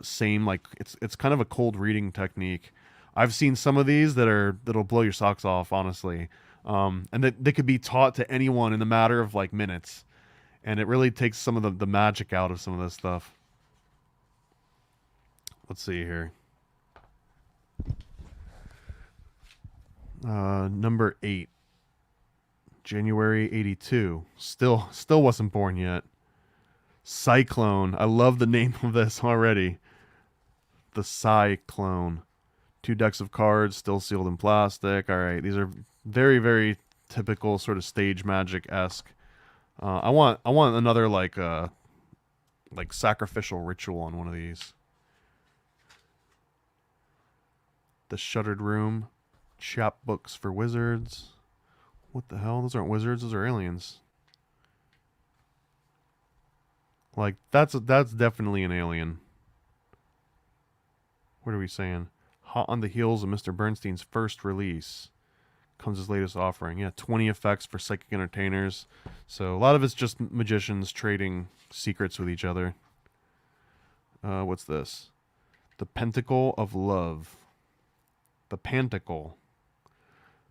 Speaker 2: same, like it's kind of a cold reading technique. I've seen some of these that'll blow your socks off, honestly. And that they could be taught to anyone in a matter of like minutes. And it really takes some of the magic out of some of this stuff. Let's see here. Number 8. January 82. Still wasn't born yet. Cyclone. I love the name of this already. The Cyclone. 2 decks of cards, still sealed in plastic. All right, these are very, very typical sort of stage magic-esque. I want another like sacrificial ritual on one of these. The Shuttered Room. Chapbooks for wizards. What the hell? Those aren't wizards, those are aliens. Like, that's definitely an alien. What are we saying? Hot on the heels of Mr. Bernstein's first release. Comes his latest offering. Yeah, 20 effects for psychic entertainers. So a lot of it's just magicians trading secrets with each other. What's this? The Pentacle of Love. The Pantacle.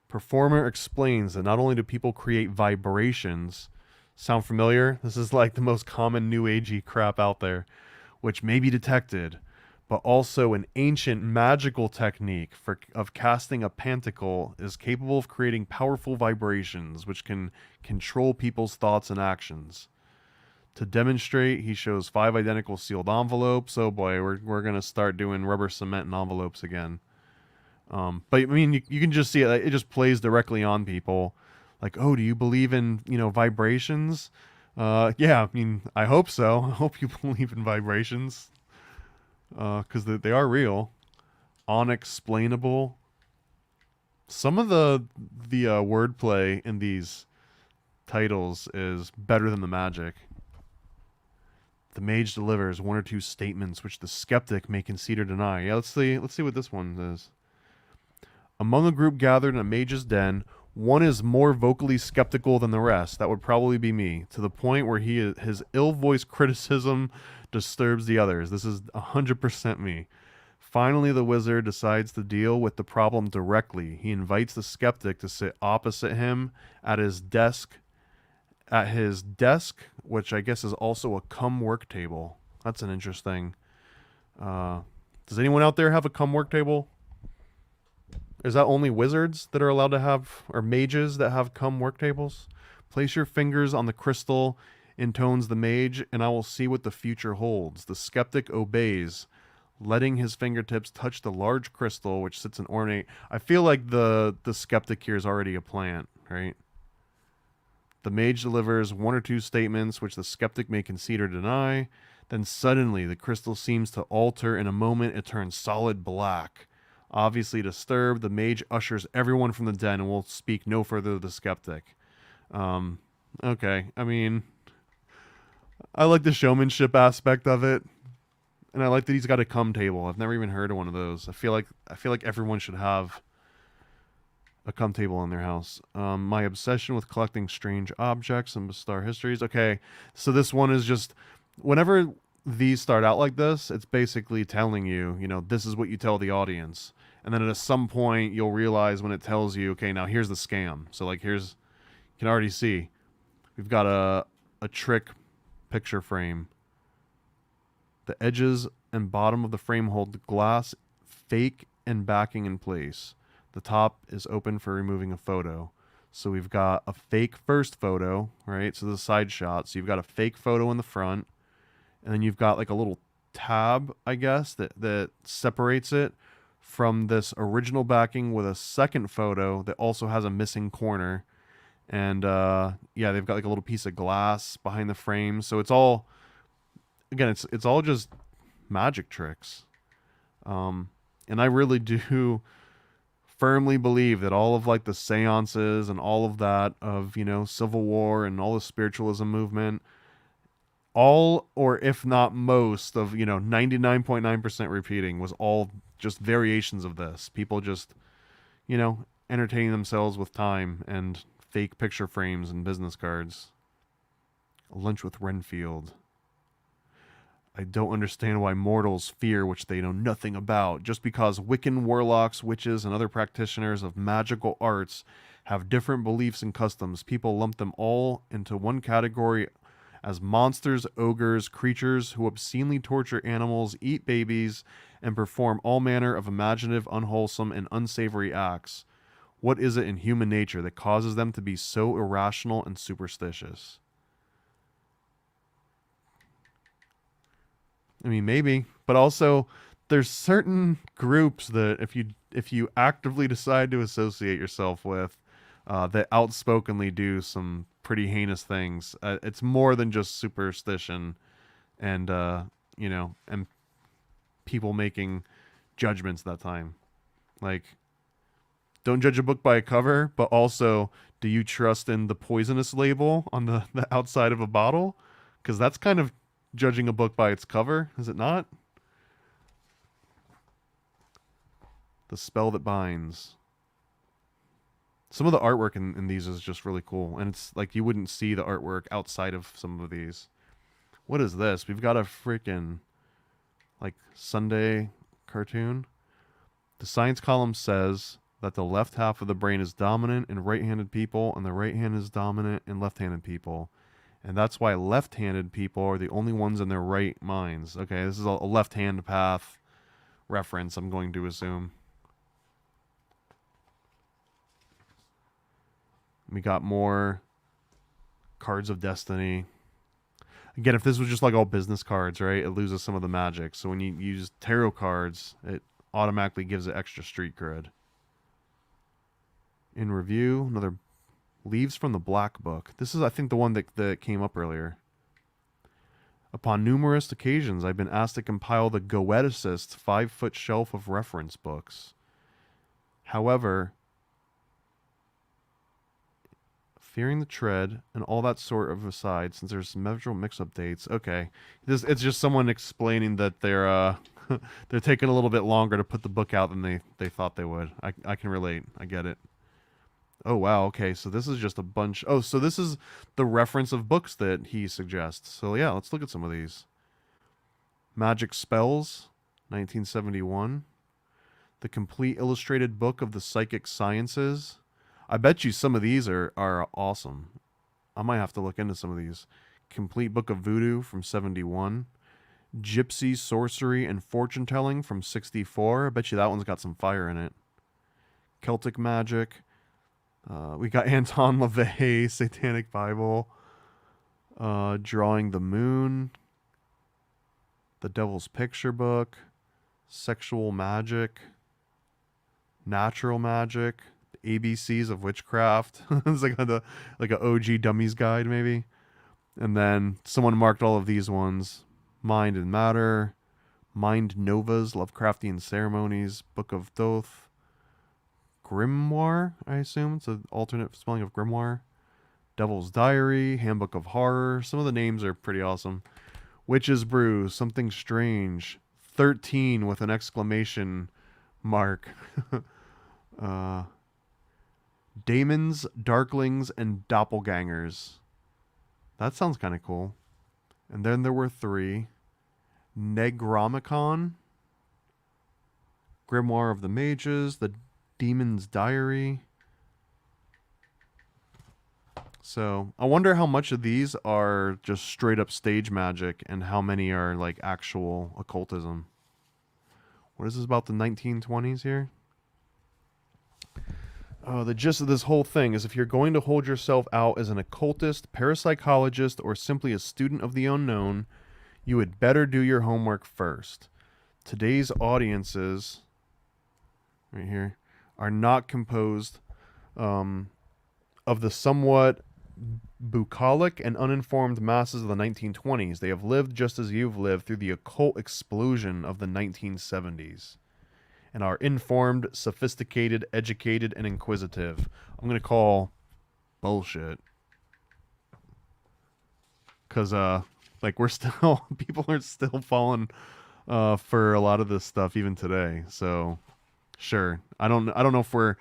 Speaker 2: Performer explains that not only do people create vibrations. Sound familiar? This is like the most common new agey crap out there, which may be detected, but also an ancient magical technique of casting a pantacle is capable of creating powerful vibrations which can control people's thoughts and actions. To demonstrate, he shows 5 identical sealed envelopes. Oh boy, we're gonna start doing rubber cement and envelopes again. But I mean, you can just see it. It just plays directly on people. Like, oh, do you believe in vibrations? Yeah, I mean, I hope so. I hope you believe in vibrations, because they are real, unexplainable. Some of the wordplay in these titles is better than the magic. The mage delivers 1 or 2 statements which the skeptic may concede or deny. Yeah, let's see what this one is. Among a group gathered in a mage's den, one is more vocally skeptical than the rest. That would probably be me, to the point where his ill-voiced criticism disturbs the others. This is 100% me. Finally, the wizard decides to deal with the problem directly. He invites the skeptic to sit opposite him at his desk, which I guess is also a come work table. That's an interesting. Does anyone out there have a come work table? Is that only wizards that are allowed to have, or mages that have come work tables? Place your fingers on the crystal, intones the mage, and I will see what the future holds. The skeptic obeys, letting his fingertips touch the large crystal which sits in ornate. I feel like the skeptic here is already a plant, right? The mage delivers 1 or 2 statements which the skeptic may concede or deny. Then suddenly the crystal seems to alter. In a moment it turns solid black. Obviously disturbed, the mage ushers everyone from the den and will speak no further to the skeptic. Okay, I mean, I like the showmanship aspect of it, and I like that he's got a cum table. I've never even heard of one of those. I feel like everyone should have a cum table in their house. My obsession with collecting strange objects and bizarre histories. Okay, so this one is just, whenever these start out like this, it's basically telling you, this is what you tell the audience. And then at some point, you'll realize when it tells you, okay, now here's the scam. So like you can already see, we've got a trick picture frame. The edges and bottom of the frame hold the glass fake and backing in place. The top is open for removing a photo. So we've got a fake first photo, right? So the side shot. So you've got a fake photo in the front, and then you've got like a little tab, I guess, that separates it from this original backing with a second photo that also has a missing corner. And yeah, they've got like a little piece of glass behind the frame. So it's all, again, it's all just magic tricks. And I really do firmly believe that all of like the seances and all of that of, Civil War and all the spiritualism movement, all, or if not most of, 99.9% repeating was all just variations of this. People just, entertaining themselves with time and fake picture frames and business cards. A lunch with Renfield. I don't understand why mortals fear which they know nothing about. Just because Wiccan warlocks, witches, and other practitioners of magical arts have different beliefs and customs, people lump them all into one category as monsters, ogres, creatures who obscenely torture animals, eat babies, and perform all manner of imaginative, unwholesome, and unsavory acts. What is it in human nature that causes them to be so irrational and superstitious? I mean, maybe, but also there's certain groups that if you actively decide to associate yourself with, that outspokenly do some pretty heinous things. It's more than just superstition, and and people making judgments that time. Like, don't judge a book by a cover, but also, do you trust in the poisonous label on the outside of a bottle? Because that's kind of judging a book by its cover, is it not? The Spell That Binds. Some of the artwork in these is just really cool, and it's like you wouldn't see the artwork outside of some of these. What is this? We've got a freaking like Sunday cartoon. The science column says that the left half of the brain is dominant in right-handed people, and the right hand is dominant in left-handed people. And that's why left-handed people are the only ones in their right minds. Okay, this is a left-hand path. reference, I'm going to assume. We got more Cards of Destiny. Again, if this was just like all business cards, right, it loses some of the magic. So when you use tarot cards, it automatically gives it extra street cred. In review, another Leaves from the Black Book. This is, I think, the one that came up earlier. Upon numerous occasions, I've been asked to compile the Goeticist 5-foot shelf of reference books. However, fearing the tread and all that sort of aside, since there's several mix-up dates. Okay, it's just someone explaining that they're they're taking a little bit longer to put the book out than they thought they would. I can relate. I get it. Oh wow. Okay, so this is just a bunch. Oh, so this is the reference of books that he suggests. So yeah, let's look at some of these. Magic Spells, 1971. The Complete Illustrated Book of the Psychic Sciences. I bet you some of these are awesome. I might have to look into some of these. Complete Book of Voodoo from 71. Gypsy Sorcery and Fortune Telling from 64. I bet you that one's got some fire in it. Celtic Magic. We got Anton LaVey, Satanic Bible. Drawing the Moon. The Devil's Picture Book. Sexual Magic. Natural Magic. ABCs of Witchcraft. It's like an OG Dummies Guide, maybe. And then someone marked all of these ones. Mind and Matter. Mind Novas, Lovecraftian Ceremonies, Book of Thoth. Grimoire, I assume. It's an alternate spelling of Grimoire. Devil's Diary, Handbook of Horror. Some of the names are pretty awesome. Witch's Brew, Something Strange. 13 with an exclamation mark. Daemons, Darklings, and Doppelgangers. That sounds kind of cool. And then there were 3. Negromicon. Grimoire of the Mages. The Demon's Diary. So, I wonder how much of these are just straight up stage magic and how many are like actual occultism. What is this about the 1920s here? The gist of this whole thing is if you're going to hold yourself out as an occultist, parapsychologist, or simply a student of the unknown, you would better do your homework first. Today's audiences, right here, are not composed of the somewhat bucolic and uninformed masses of the 1920s. They have lived just as you've lived through the occult explosion of the 1970s. And are informed, sophisticated, educated, and inquisitive. I'm going to call bullshit. Because, like, we're still... people are still falling for a lot of this stuff even today. So, sure. I don't know if we're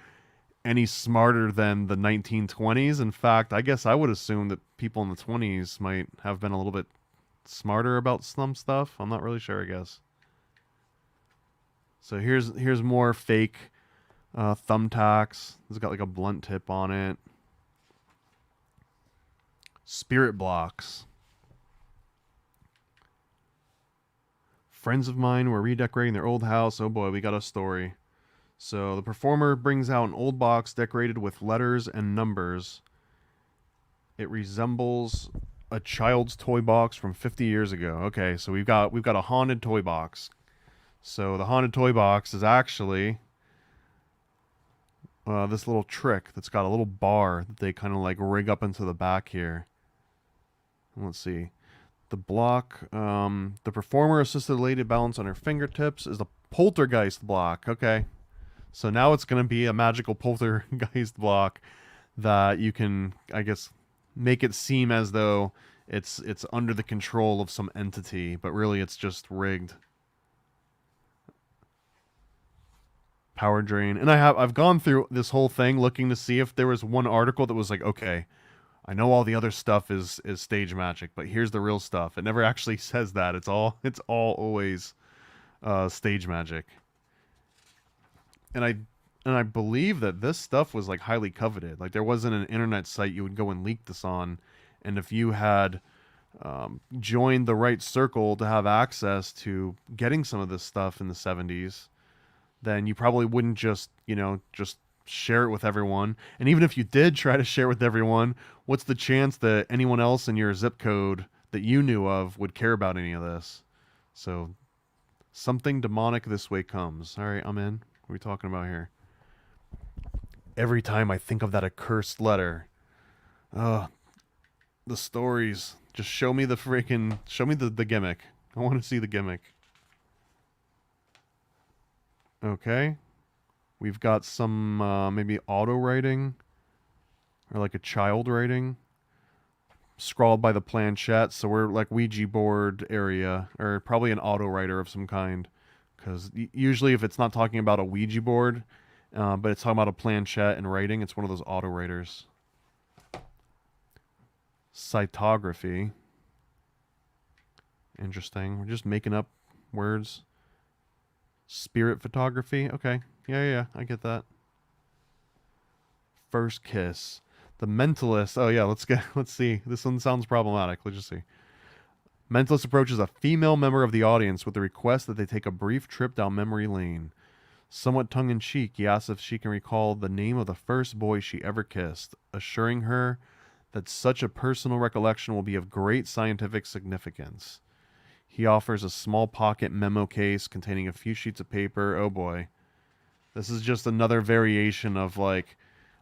Speaker 2: any smarter than the 1920s. In fact, I guess I would assume that people in the 20s might have been a little bit smarter about some stuff. I'm not really sure, I guess. So here's more fake thumbtacks. It's got like a blunt tip on it. Spirit blocks. Friends of mine were redecorating their old house. Oh boy, we got a story. So the performer brings out an old box decorated with letters and numbers. It resembles a child's toy box from 50 years ago. Okay, so we've got a haunted toy box. So the haunted toy box is actually this little trick that's got a little bar that they kind of like rig up into the back here. Let's see. The block, the performer assisted a lady to balance on her fingertips is the poltergeist block. Okay. So now it's going to be a magical poltergeist block that you can, I guess, make it seem as though it's under the control of some entity, but really it's just rigged. Power drain. And I've gone through this whole thing looking to see if there was one article that was like, okay, I know all the other stuff is stage magic, but here's the real stuff. It never actually says that. It's all always stage magic. And I believe that this stuff was like highly coveted. Like there wasn't an internet site you would go and leak this on, and if you had joined the right circle to have access to getting some of this stuff in the 70s, then you probably wouldn't just, just share it with everyone. And even if you did try to share it with everyone, what's the chance that anyone else in your zip code that you knew of would care about any of this? So something demonic this way comes. All right, I'm in. What are we talking about here? Every time I think of that accursed letter, the stories. Just show me the gimmick. I want to see the gimmick. Okay. We've got some maybe auto writing or like a child writing scrawled by the planchette. So we're like Ouija board area, or probably an auto writer of some kind. Because usually if it's not talking about a Ouija board, but it's talking about a planchette and writing, it's one of those auto writers. Cytography. Interesting. We're just making up words. Spirit photography. Okay. Yeah, I get that. First kiss. The mentalist. Oh yeah, let's see. This one sounds problematic. Let's just see. Mentalist approaches a female member of the audience with the request that they take a brief trip down memory lane. Somewhat tongue-in-cheek, he asks if she can recall the name of the first boy she ever kissed, assuring her that such a personal recollection will be of great scientific significance. He offers a small pocket memo case containing a few sheets of paper. Oh boy. This is just another variation of like,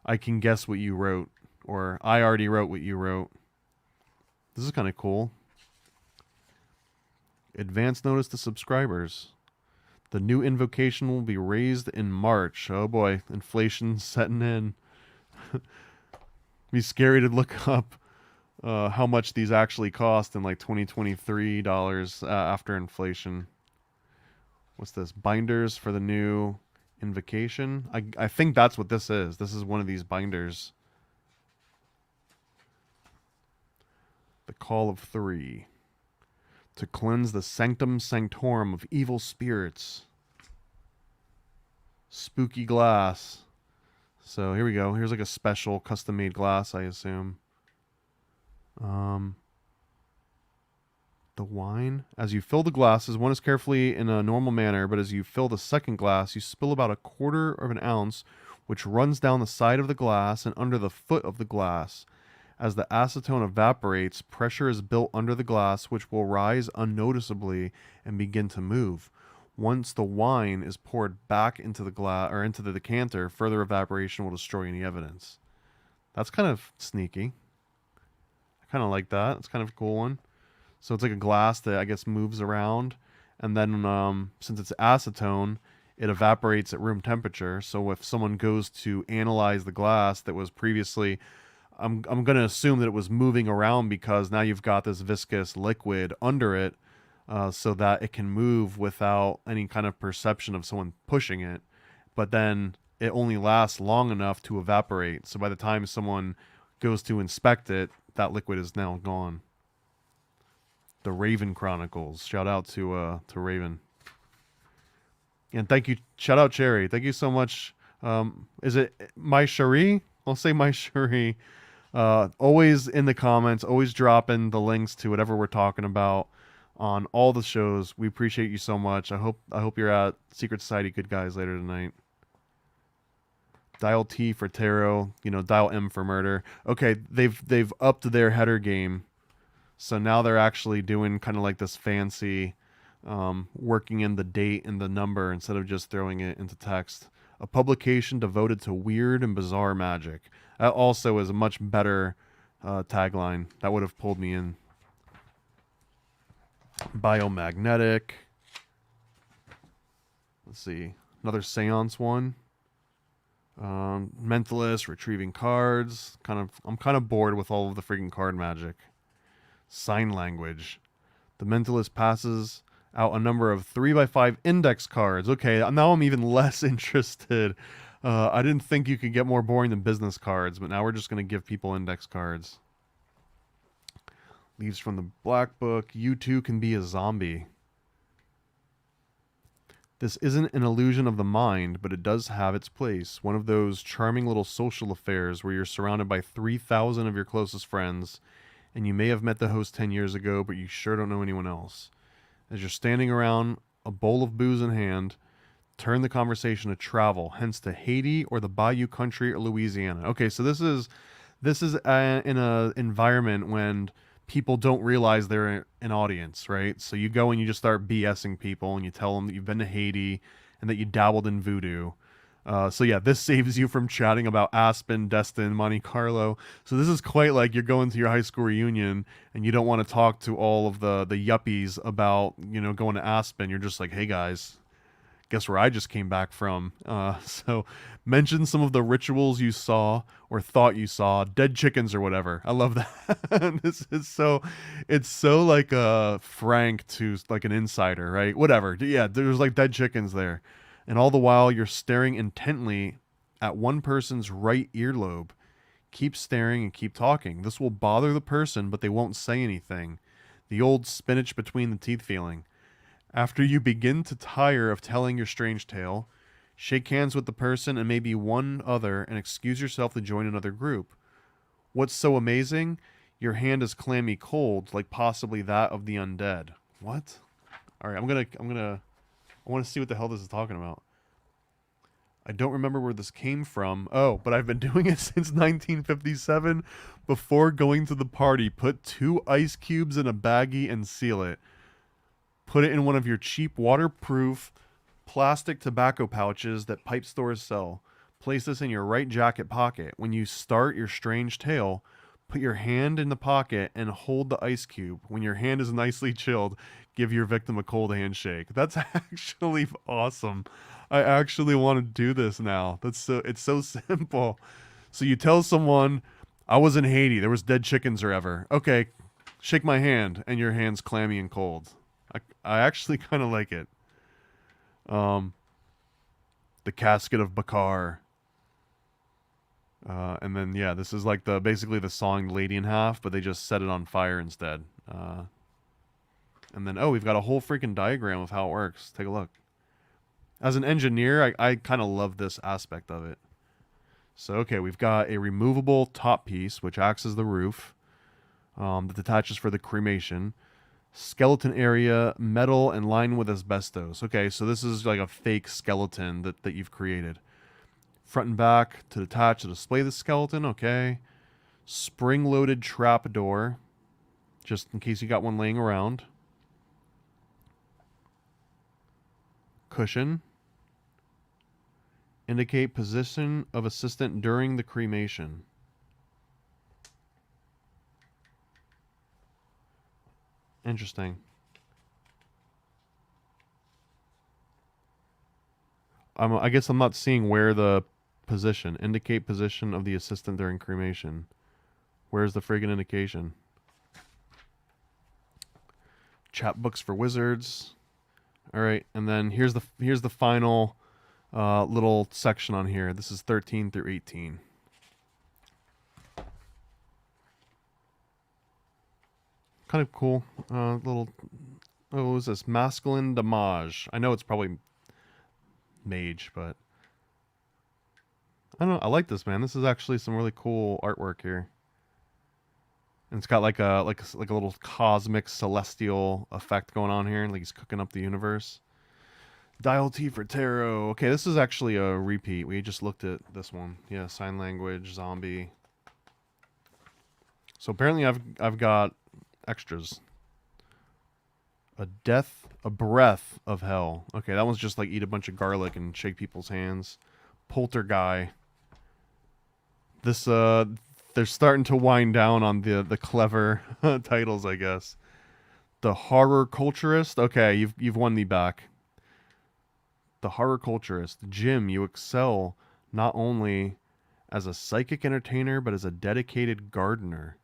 Speaker 2: I can guess what you wrote, or I already wrote what you wrote. This is kind of cool. Advance notice to subscribers. The new invocation will be raised in March. Oh boy, inflation's setting in. Be scary to look up how much these actually cost in like 2023 dollars after inflation. What's this? Binders for the new invocation. I think that's what this is. This is one of these binders. The Call of Three. To cleanse the sanctum sanctorum of evil spirits. Spooky glass. So here we go. Here's like a special custom-made glass, I assume. The wine. As you fill the glasses, one is carefully in a normal manner, but as you fill the second glass, you spill about 1/4 of an ounce, which runs down the side of the glass and under the foot of the glass. As the acetone evaporates, pressure is built under the glass, which will rise unnoticeably and begin to move. Once the wine is poured back into the glass or into the decanter, further evaporation will destroy any evidence. That's kind of sneaky. I kind of like that. It's kind of a cool one. So it's like a glass that I guess moves around, and then since it's acetone, it evaporates at room temperature. So if someone goes to analyze the glass that was previously, I'm going to assume that it was moving around because now you've got this viscous liquid under it, so that it can move without any kind of perception of someone pushing it. But then it only lasts long enough to evaporate. So by the time someone goes to inspect it, that liquid is now gone. The Raven Chronicles. Shout out to Raven. And thank you. Shout out Cherry. Thank you so much. Is it My Cherie? I'll say My Cherie. Always in the comments, always dropping the links to whatever we're talking about on all the shows. We appreciate you so much. I hope you're at Secret Society Good Guys later tonight. Dial T for tarot, dial M for murder. Okay, they've upped their header game. So now they're actually doing kind of like this fancy working in the date and the number instead of just throwing it into text. A publication devoted to weird and bizarre magic. That also is a much better tagline. That would have pulled me in. Biomagnetic. Let's see. Another seance one. Mentalist, retrieving cards. I'm kind of bored with all of the freaking card magic. Sign language. The mentalist passes out a number of 3x5 index cards. Okay, now I'm even less interested. I didn't think you could get more boring than business cards, but now we're just going to give people index cards. Leaves from the Black Book. You too can be a zombie. This isn't an illusion of the mind, but it does have its place. One of those charming little social affairs where you're surrounded by 3,000 of your closest friends, and you may have met the host 10 years ago, but you sure don't know anyone else. As you're standing around, a bowl of booze in hand, turn the conversation to travel, hence to Haiti or the Bayou Country or Louisiana. Okay, so this is in a environment when people don't realize they're an audience, right? So you go and you just start BSing people, and you tell them that you've been to Haiti and that you dabbled in voodoo. So yeah, this saves you from chatting about Aspen, Destin, Monte Carlo. So this is quite like you're going to your high school reunion and you don't want to talk to all of the yuppies about, going to Aspen. You're just like, hey guys, guess where I just came back from. So mention some of the rituals you saw or thought you saw, dead chickens or whatever. I love that. It's so like frank to like an insider, right? Whatever. Yeah, there's like dead chickens there. And all the while you're staring intently at one person's right earlobe. Keep staring and keep talking. This will bother the person, but they won't say anything. The old spinach between the teeth feeling. After you begin to tire of telling your strange tale, shake hands with the person and maybe one other and excuse yourself to join another group. What's so amazing? Your hand is clammy cold, like possibly that of the undead. What? All right, I want to see what the hell this is talking about. I don't remember where this came from. Oh, but I've been doing it since 1957. Before going to the party, put 2 ice cubes in a baggie and seal it. Put it in one of your cheap waterproof plastic tobacco pouches that pipe stores sell. Place this in your right jacket pocket. When you start your strange tale, put your hand in the pocket and hold the ice cube. When your hand is nicely chilled, give your victim a cold handshake. That's actually awesome. I actually want to do this now. It's so simple. So you tell someone, I was in Haiti. There was dead chickens or ever. Okay, shake my hand, and your hand's clammy and cold. I actually kind of like it. The casket of Bakar. And then, yeah, this is like basically the song Lady in Half, but they just set it on fire instead. And then, we've got a whole freaking diagram of how it works. Take a look. As an engineer, I kind of love this aspect of it. So, okay, we've got a removable top piece, which acts as the roof, that detaches for the cremation. Skeleton area, metal, and lined with asbestos. Okay, so this is like a fake skeleton that you've created. Front and back to detach to display the skeleton. Okay. Spring-loaded trap door, just in case you got one laying around. Cushion. Indicate position of assistant during the cremation. Interesting. I guess I'm not seeing where the position. Indicate position of the assistant during cremation. Where's the friggin' indication? Chapbooks for wizards. All right, and then here's the final little section on here. This is 13 through 18. Kind of cool. Little. Oh, what was this? Masculine damage. I know it's probably mage, but I don't know. I like this, man. This is actually some really cool artwork here. And it's got like a little cosmic celestial effect going on here, like he's cooking up the universe. Dial T for tarot. Okay, this is actually a repeat. We just looked at this one. Yeah, sign language, zombie. So apparently I've got extras. A breath of hell. Okay, that one's just like eat a bunch of garlic and shake people's hands. Polterguy. This they're starting to wind down on the clever titles, I guess. The horror culturist. Okay, you've won me back. The horror culturist. Jim, you excel not only as a psychic entertainer, but as a dedicated gardener.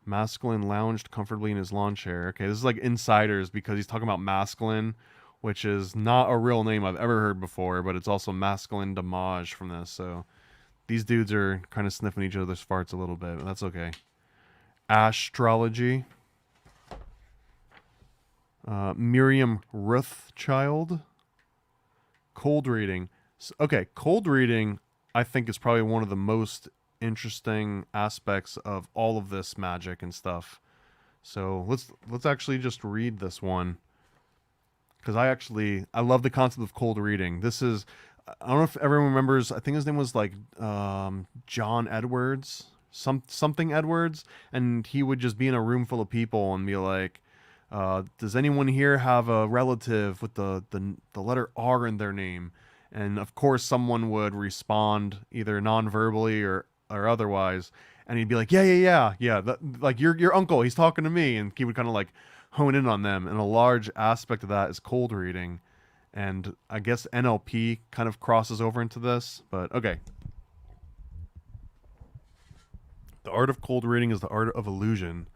Speaker 2: Masculine lounged comfortably in his lawn chair. Okay, this is like insiders because he's talking about masculine, which is not a real name I've ever heard before, but it's also masculine damage from this. So these dudes are kind of sniffing each other's farts a little bit, but that's okay. Astrology. Miriam Rothschild. Cold reading. Okay, cold reading I think is probably one of the most interesting aspects of all of this magic and stuff. So let's actually just read this one, because I love the concept of cold reading. This is, I don't know if everyone remembers. I think his name was like John Edwards, something Edwards, and he would just be in a room full of people and be like, "Does anyone here have a relative with the letter R in their name?" And of course, someone would respond either non-verbally or otherwise, and he'd be like, "Yeah, like your uncle, he's talking to me," and he would kind of like hone in on them. And a large aspect of that is cold reading. And I guess NLP kind of crosses over into this, but okay. The art of cold reading is the art of illusion.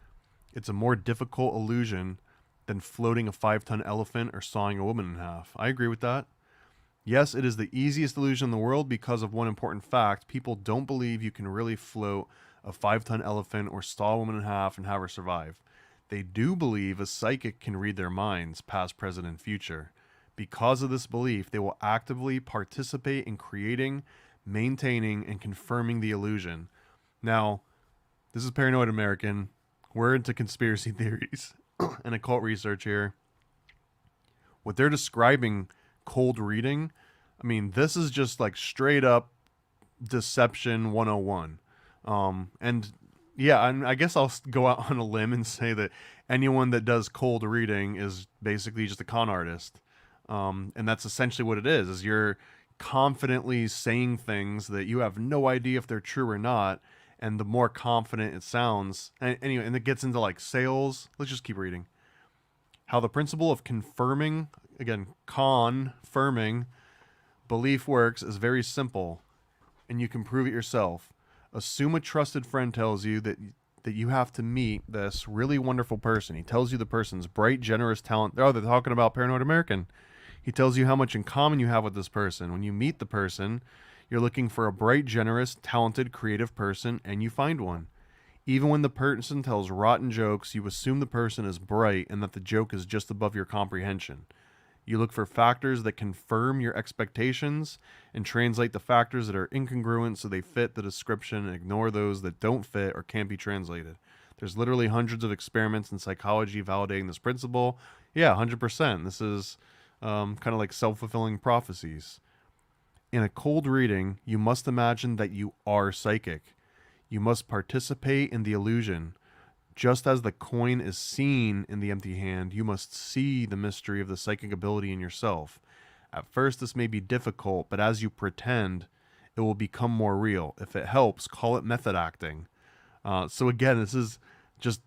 Speaker 2: It's a more difficult illusion than floating a 5-ton elephant or sawing a woman in half. I agree with that. Yes, it is the easiest illusion in the world because of one important fact. People don't believe you can really float a 5-ton elephant or saw a woman in half and have her survive. They do believe a psychic can read their minds, past, present, and future. Because of this belief, they will actively participate in creating, maintaining, and confirming the illusion. Now, this is Paranoid American. We're into conspiracy theories and occult research here. What they're describing cold reading, I mean, this is just like straight up deception 101. And yeah, I guess I'll go out on a limb and say that anyone that does cold reading is basically just a con artist. And that's essentially what it is you're confidently saying things that you have no idea if they're true or not. And the more confident it sounds, and anyway, and it gets into like sales. Let's just keep reading. How the principle of confirming, again, confirming belief works is very simple, and you can prove it yourself. Assume a trusted friend tells you that you have to meet this really wonderful person. He tells you the person's bright, generous, talent. Oh, they're talking about Paranoid American. He tells you how much in common you have with this person. When you meet the person, you're looking for a bright, generous, talented, creative person, and you find one. Even when the person tells rotten jokes, you assume the person is bright and that the joke is just above your comprehension. You look for factors that confirm your expectations and translate the factors that are incongruent so they fit the description and ignore those that don't fit or can't be translated. There's literally hundreds of experiments in psychology validating this principle. Yeah, 100%. This is kind of like self-fulfilling prophecies. In a cold reading, you must imagine that you are psychic. You must participate in the illusion. Just as the coin is seen in the empty hand, you must see the mystery of the psychic ability in yourself. At first, this may be difficult, but as you pretend, it will become more real. If it helps, call it method acting. So again, this is just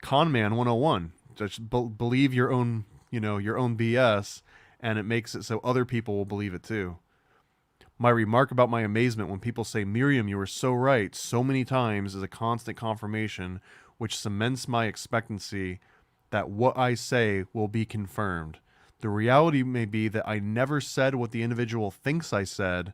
Speaker 2: con man 101. Just believe your own, your own BS, and it makes it so other people will believe it too. My remark about my amazement when people say, "Miriam, you were so right," so many times is a constant confirmation which cements my expectancy that what I say will be confirmed. The reality may be that I never said what the individual thinks I said,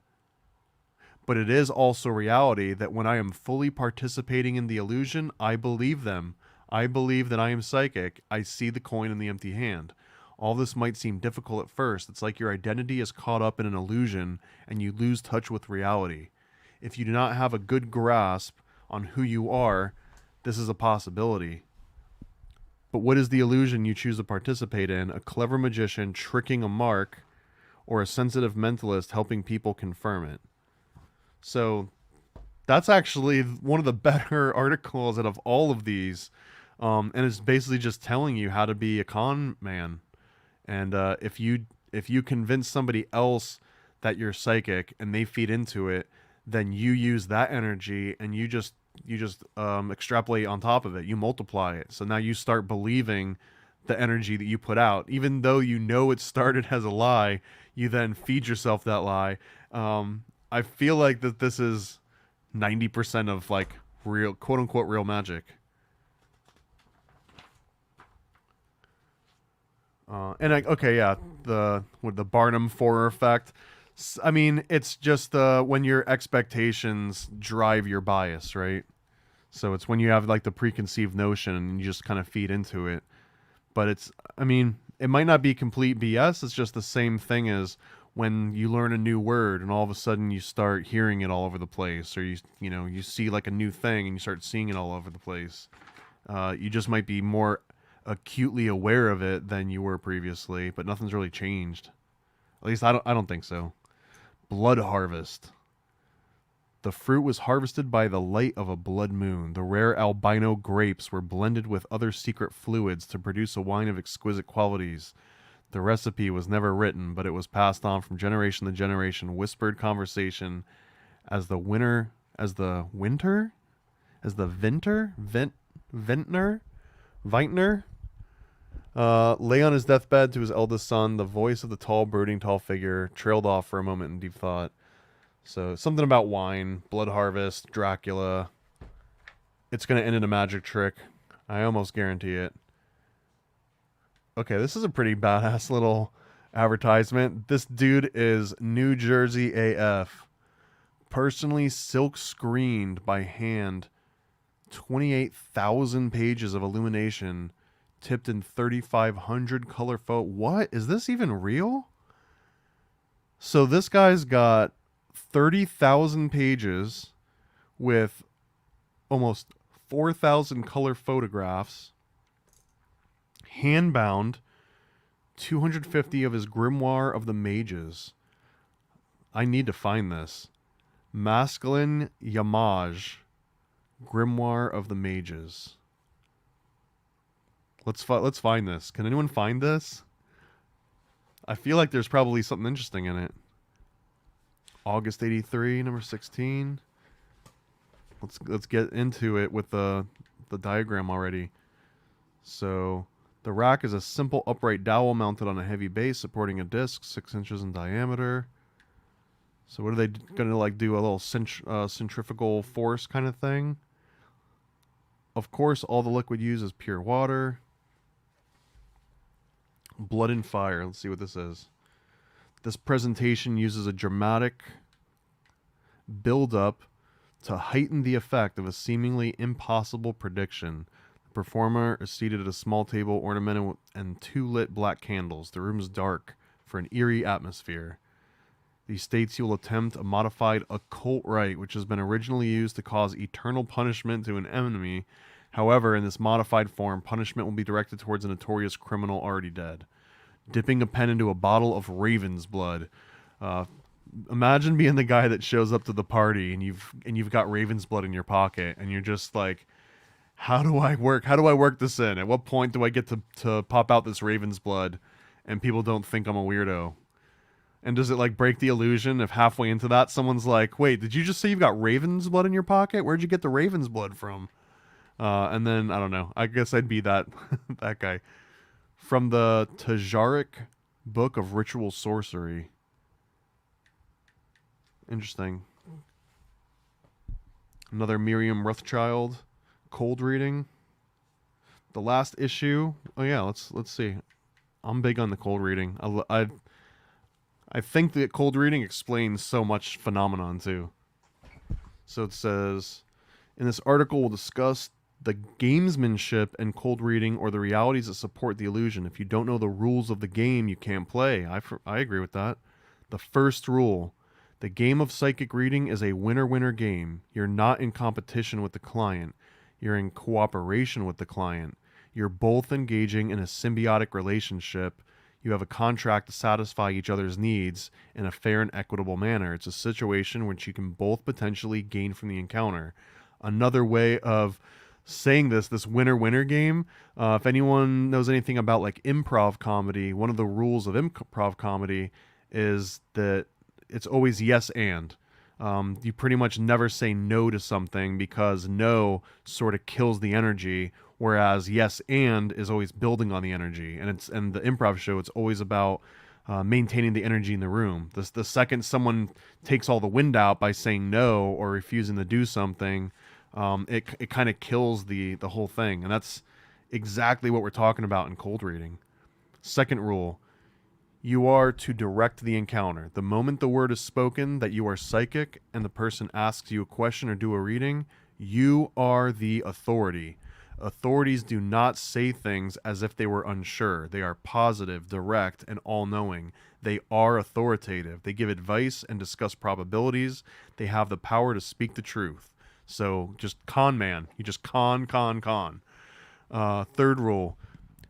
Speaker 2: but it is also reality that when I am fully participating in the illusion, I believe them. I believe that I am psychic. I see the coin in the empty hand. All this might seem difficult at first. It's like your identity is caught up in an illusion and you lose touch with reality. If you do not have a good grasp on who you are, this is a possibility. But what is the illusion you choose to participate in? A clever magician tricking a mark, or a sensitive mentalist helping people confirm it? So that's actually one of the better articles out of all of these. And it's basically just telling you how to be a con man. And if you convince somebody else that you're psychic and they feed into it, then you use that energy and you just extrapolate on top of it. You multiply it. So now you start believing the energy that you put out, even though you know it started as a lie. You then feed yourself that lie. I feel like that this is 90% of like real, quote unquote, real magic. The Barnum Forer effect. I mean, it's just when your expectations drive your bias, right? So it's when you have like the preconceived notion and you just kind of feed into it. But it might not be complete BS. It's just the same thing as when you learn a new word and all of a sudden you start hearing it all over the place, or you see like a new thing and you start seeing it all over the place. You just might be more acutely aware of it than you were previously, but nothing's really changed. At least I don't think so. Blood harvest. The fruit was harvested by the light of a blood moon. The rare albino grapes were blended with other secret fluids to produce a wine of exquisite qualities. The recipe was never written, but it was passed on from generation to generation, whispered conversation vintner, lay on his deathbed to his eldest son. The voice of the brooding tall figure trailed off for a moment in deep thought. So something about wine, blood harvest, Dracula. It's going to end in a magic trick. I almost guarantee it. Okay, this is a pretty badass little advertisement. This dude is New Jersey AF. Personally silk screened by hand. 28,000 pages of illumination. Tipped in 3,500 color photo. What? Is this even real? So this guy's got 30,000 pages with almost 4,000 color photographs, handbound, 250 of his Grimoire of the Mages. I need to find this. Masculine Yamaj, Grimoire of the Mages. Let's find this. Can anyone find this? I feel like there's probably something interesting in it. August 83, number 16. Let's get into it with the diagram already. So the rack is a simple upright dowel mounted on a heavy base supporting a disc 6 inches in diameter. So what are they going to like do? A little centrifugal force kind of thing? Of course, all the liquid used is pure water. Blood and fire. Let's see what this is. This presentation uses a dramatic build-up to heighten the effect of a seemingly impossible prediction. The performer is seated at a small table ornamented with and 2 lit black candles. The room is dark for an eerie atmosphere. He states he will attempt a modified occult rite, which has been originally used to cause eternal punishment to an enemy. However, in this modified form, punishment will be directed towards a notorious criminal already dead. Dipping a pen into a bottle of raven's blood. Imagine being the guy that shows up to the party and you've got raven's blood in your pocket and you're just like, how do I work this in? At what point do I get to pop out this raven's blood and people don't think I'm a weirdo? And does it like break the illusion if halfway into that someone's like, wait, did you just say you've got raven's blood in your pocket? Where'd you get the raven's blood from? And then I don't know. I guess I'd be that that guy. From the Tajaric Book of Ritual Sorcery. Interesting. Another Miriam Rothschild cold reading. The last issue. Oh yeah, let's see. I'm big on the cold reading. I think that cold reading explains so much phenomenon too. So it says, in this article we'll discuss the gamesmanship and cold reading, or the realities that support the illusion. If you don't know the rules of the game, you can't play. I agree with that. The first rule: the game of psychic reading is a winner-winner game. You're not in competition with the client. You're in cooperation with the client. You're both engaging in a symbiotic relationship. You have a contract to satisfy each other's needs in a fair and equitable manner. It's a situation which you can both potentially gain from the encounter. Another way of saying this winner-winner game, if anyone knows anything about like improv comedy, one of the rules of improv comedy is that it's always yes and. You pretty much never say no to something because no sort of kills the energy, whereas yes and is always building on the energy. And the improv show, it's always about maintaining the energy in the room. The second someone takes all the wind out by saying no or refusing to do something, it kind of kills the whole thing. And that's exactly what we're talking about in cold reading. Second rule: you are to direct the encounter. The moment the word is spoken that you are psychic and the person asks you a question or do a reading, you are the authority. Authorities do not say things as if they were unsure. They are positive, direct, and all-knowing. They are authoritative. They give advice and discuss probabilities. They have the power to speak the truth. So just con man. You just con. Third rule: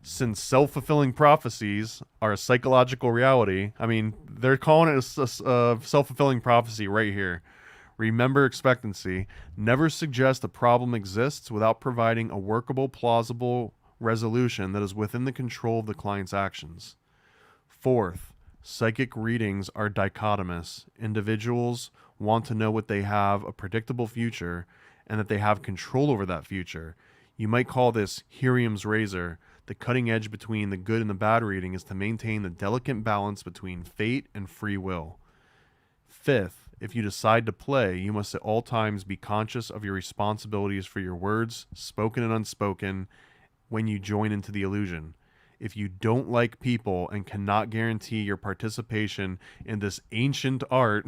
Speaker 2: since self-fulfilling prophecies are a psychological reality, I mean, they're calling it a self-fulfilling prophecy right here. Remember expectancy. Never suggest a problem exists without providing a workable, plausible resolution that is within the control of the client's actions. Fourth, psychic readings are dichotomous. Individuals want to know what they have a predictable future and that they have control over that future. You might call this Hiriam's razor. The cutting edge between the good and the bad reading is to maintain the delicate balance between fate and free will. Fifth, if you decide to play, you must at all times be conscious of your responsibilities for your words, spoken and unspoken, when you join into the illusion. If you don't like people and cannot guarantee your participation in this ancient art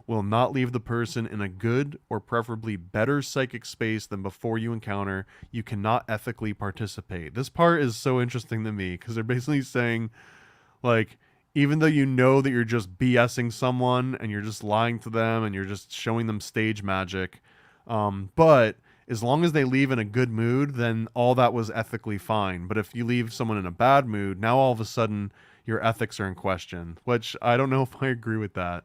Speaker 2: will not leave the person in a good or preferably better psychic space than before you encounter, you cannot ethically participate. This part is so interesting to me because they're basically saying, like, even though you know that you're just BSing someone and you're just lying to them and you're just showing them stage magic, but as long as they leave in a good mood, then all that was ethically fine. But if you leave someone in a bad mood, now all of a sudden your ethics are in question, which I don't know if I agree with that.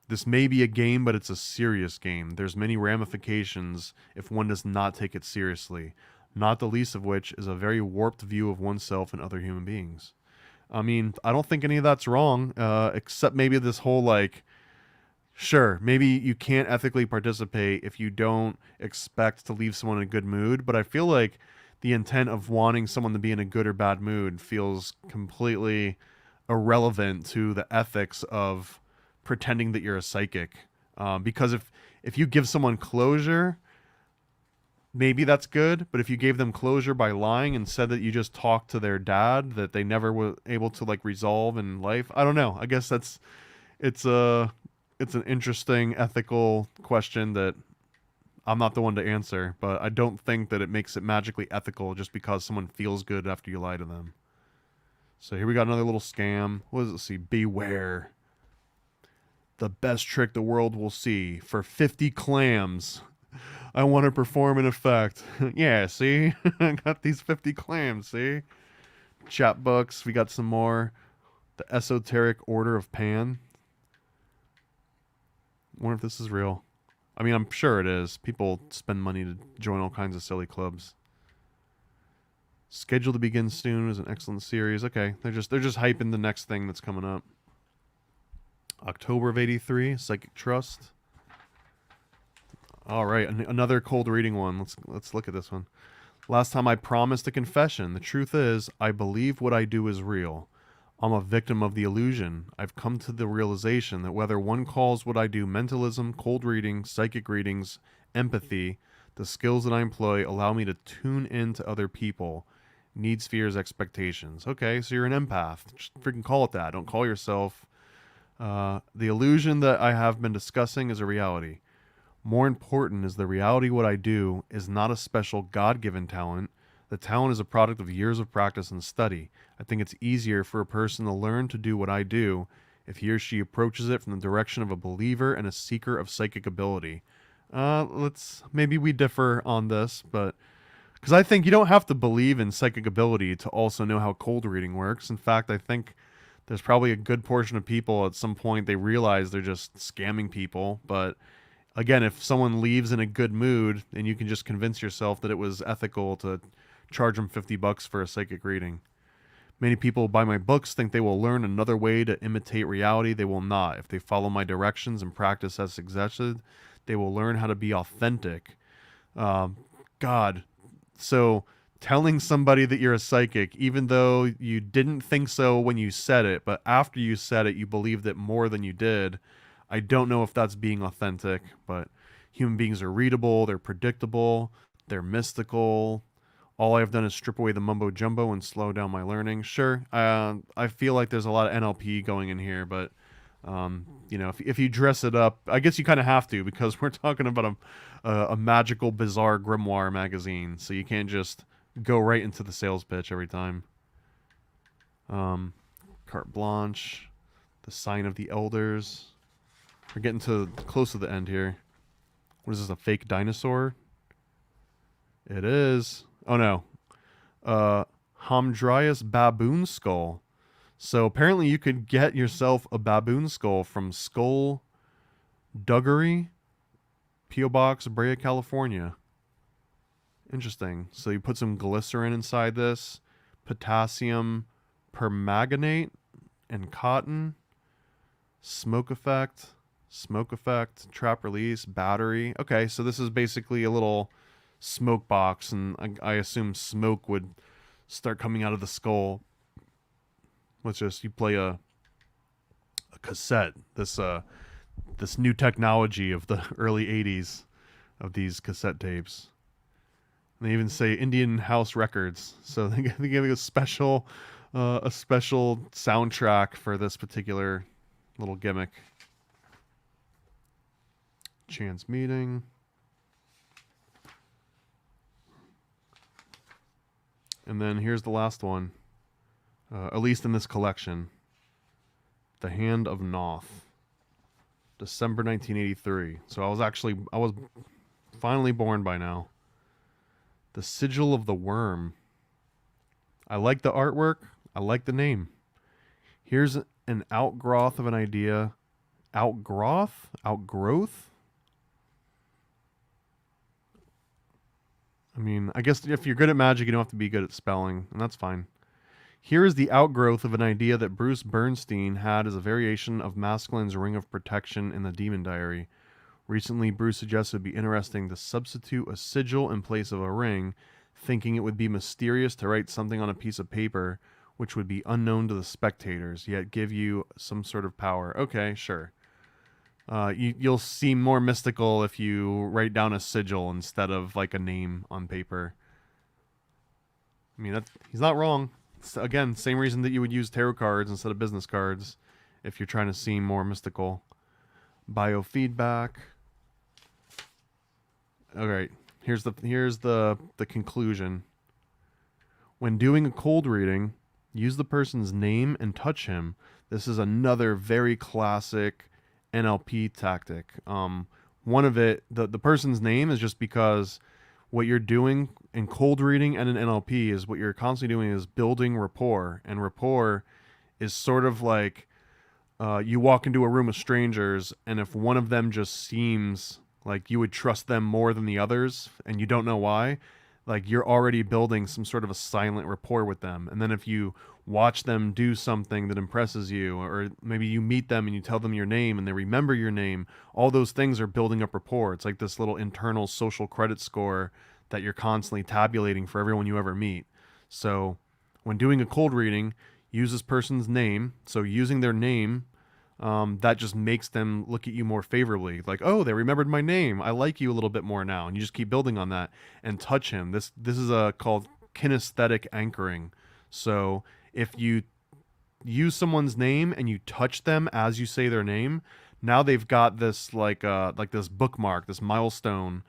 Speaker 2: This may be a game, but it's a serious game. There's many ramifications if one does not take it seriously, not the least of which is a very warped view of oneself and other human beings. I mean, I don't think any of that's wrong, except maybe this whole, like, sure, maybe you can't ethically participate if you don't expect to leave someone in a good mood, but I feel like the intent of wanting someone to be in a good or bad mood feels completely irrelevant to the ethics of pretending that you're a psychic. Because if you give someone closure, maybe that's good, but if you gave them closure by lying and said that you just talked to their dad that they never were able to, like, resolve in life, I don't know. I guess it's an interesting ethical question that I'm not the one to answer, but I don't think that it makes it magically ethical just because someone feels good after you lie to them. So here we got another little scam. What does it see? Beware. The best trick the world will see for 50 clams. I want to perform an effect. Yeah, see? I got these 50 clams, see? Chat books. We got some more. The Esoteric Order of Pan. I wonder if this is real. I mean, I'm sure it is. People spend money to join all kinds of silly clubs. Scheduled to begin soon is an excellent series. Okay, they're just hyping the next thing that's coming up. October of '83, Psychic Trust. All right, another cold reading one. Let's look at this one. Last time I promised a confession. The truth is, I believe what I do is real. I'm a victim of the illusion. I've come to the realization that whether one calls what I do mentalism, cold reading, psychic readings, empathy, the skills that I employ allow me to tune in to other people, needs, fears, expectations. Okay, so you're an empath. Just freaking call it that. Don't call yourself. The illusion that I have been discussing is a reality. More important is the reality what I do is not a special God-given talent. The talent is a product of years of practice and study. I think it's easier for a person to learn to do what I do if he or she approaches it from the direction of a believer and a seeker of psychic ability. Maybe we differ on this, but because I think you don't have to believe in psychic ability to also know how cold reading works. In fact, I think there's probably a good portion of people at some point they realize they're just scamming people. But again, if someone leaves in a good mood, then you can just convince yourself that it was ethical to charge them $50 for a psychic reading. Many people buy my books think they will learn another way to imitate reality. They will not. If they follow my directions and practice as suggested, they will learn how to be authentic. God. So telling somebody that you're a psychic, even though you didn't think so when you said it, but after you said it, you believed it more than you did. I don't know if that's being authentic, but human beings are readable, they're predictable, they're mystical. All I've done is strip away the mumbo jumbo and slow down my learning. Sure, I feel like there's a lot of NLP going in here, but if you dress it up, I guess you kind of have to because we're talking about a magical, bizarre grimoire magazine, so you can't just go right into the sales pitch every time. Carte Blanche, the Sign of the Elders. We're getting close to the end here. What is this, a fake dinosaur? It is. Oh no. Hamdrias baboon skull. So apparently you could get yourself a baboon skull from Skull Duggery, P.O. Box, Brea, California. Interesting. So you put some glycerin inside this, potassium permanganate, and cotton. Smoke effect, trap release, battery. Okay, so this is basically a little smoke box, and I assume smoke would start coming out of the skull. Let's just, you play a cassette. This new technology of the early 80s of these cassette tapes. And they even say Indian House Records, so they give you a special soundtrack for this particular little gimmick. Chance meeting. And then here's the last one, at least in this collection. The Hand of Noth. December 1983. So I was finally born by now. The Sigil of the Worm. I like the artwork. I like the name. Here's an outgrowth of an idea. Outgrowth? I mean, I guess if you're good at magic, you don't have to be good at spelling, and that's fine. Here is the outgrowth of an idea that Bruce Bernstein had as a variation of Masculine's Ring of Protection in the Demon Diary. Recently, Bruce suggested it would be interesting to substitute a sigil in place of a ring, thinking it would be mysterious to write something on a piece of paper which would be unknown to the spectators, yet give you some sort of power. Okay, sure. You'll seem more mystical if you write down a sigil instead of like a name on paper. I mean, he's not wrong. It's, again, same reason that you would use tarot cards instead of business cards if you're trying to seem more mystical. Biofeedback. Alright, here's the conclusion. When doing a cold reading, use the person's name and touch him. This is another very classic NLP tactic. One of it, the person's name is just because what you're doing in cold reading and in NLP is what you're constantly doing is building rapport. And rapport is sort of like you walk into a room of strangers, and if one of them just seems like you would trust them more than the others, and you don't know why, like you're already building some sort of a silent rapport with them. And then if you watch them do something that impresses you, or maybe you meet them and you tell them your name and they remember your name, all those things are building up rapport. It's like this little internal social credit score that you're constantly tabulating for everyone you ever meet. So when doing a cold reading, use this person's name. So using their name, that just makes them look at you more favorably. Like, oh, they remembered my name. I like you a little bit more now. And you just keep building on that and touch him. This is called kinesthetic anchoring. So if you use someone's name and you touch them as you say their name, now they've got this like this bookmark, this milestone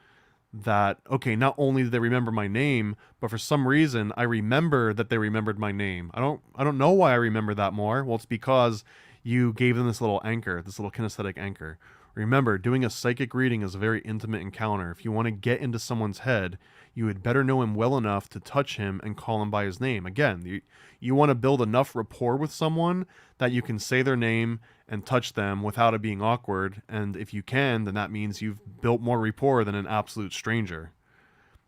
Speaker 2: that, okay, not only did they remember my name, but for some reason I remember that they remembered my name. I don't know why I remember that more. Well, it's because you gave them this little anchor, this little kinesthetic anchor. Remember, doing a psychic reading is a very intimate encounter. If you want to get into someone's head, you had better know him well enough to touch him and call him by his name. Again, you want to build enough rapport with someone that you can say their name and touch them without it being awkward. And if you can, then that means you've built more rapport than an absolute stranger.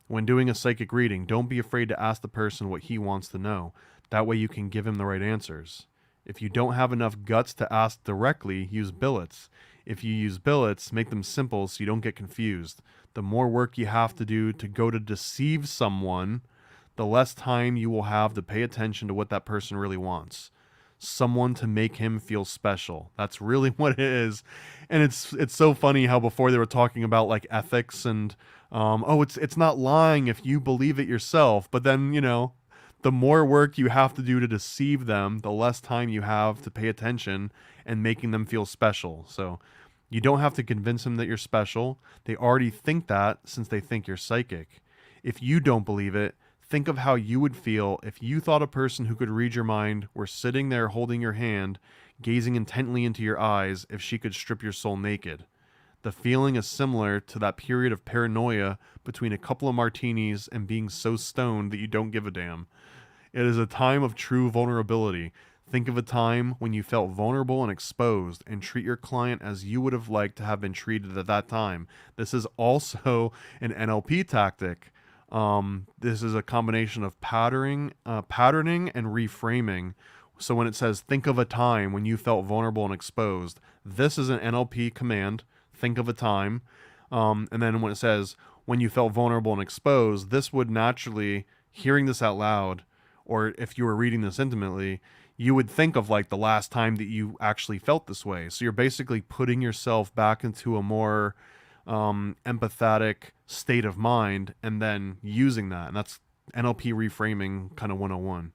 Speaker 2: When doing a psychic reading, don't be afraid to ask the person what he wants to know. That way you can give him the right answers. If you don't have enough guts to ask directly, use billets. If you use billets, make them simple so you don't get confused. The more work you have to do to go to deceive someone, the less time you will have to pay attention to what that person really wants. Someone to make him feel special. That's really what it is. And it's so funny how before they were talking about like ethics and it's not lying if you believe it yourself. But then, the more work you have to do to deceive them, the less time you have to pay attention and making them feel special. So you don't have to convince them that you're special. They already think that since they think you're psychic. If you don't believe it, think of how you would feel if you thought a person who could read your mind were sitting there holding your hand, gazing intently into your eyes if she could strip your soul naked. The feeling is similar to that period of paranoia between a couple of martinis and being so stoned that you don't give a damn. It is a time of true vulnerability. Think of a time when you felt vulnerable and exposed, and treat your client as you would have liked to have been treated at that time. This is also an NLP tactic. This is a combination of patterning and reframing. So when it says, think of a time when you felt vulnerable and exposed, this is an NLP command, think of a time. And then when it says, when you felt vulnerable and exposed, this would naturally, hearing this out loud, or if you were reading this intimately, you would think of like the last time that you actually felt this way. So you're basically putting yourself back into a more empathetic state of mind and then using that. And that's NLP reframing kind of 101.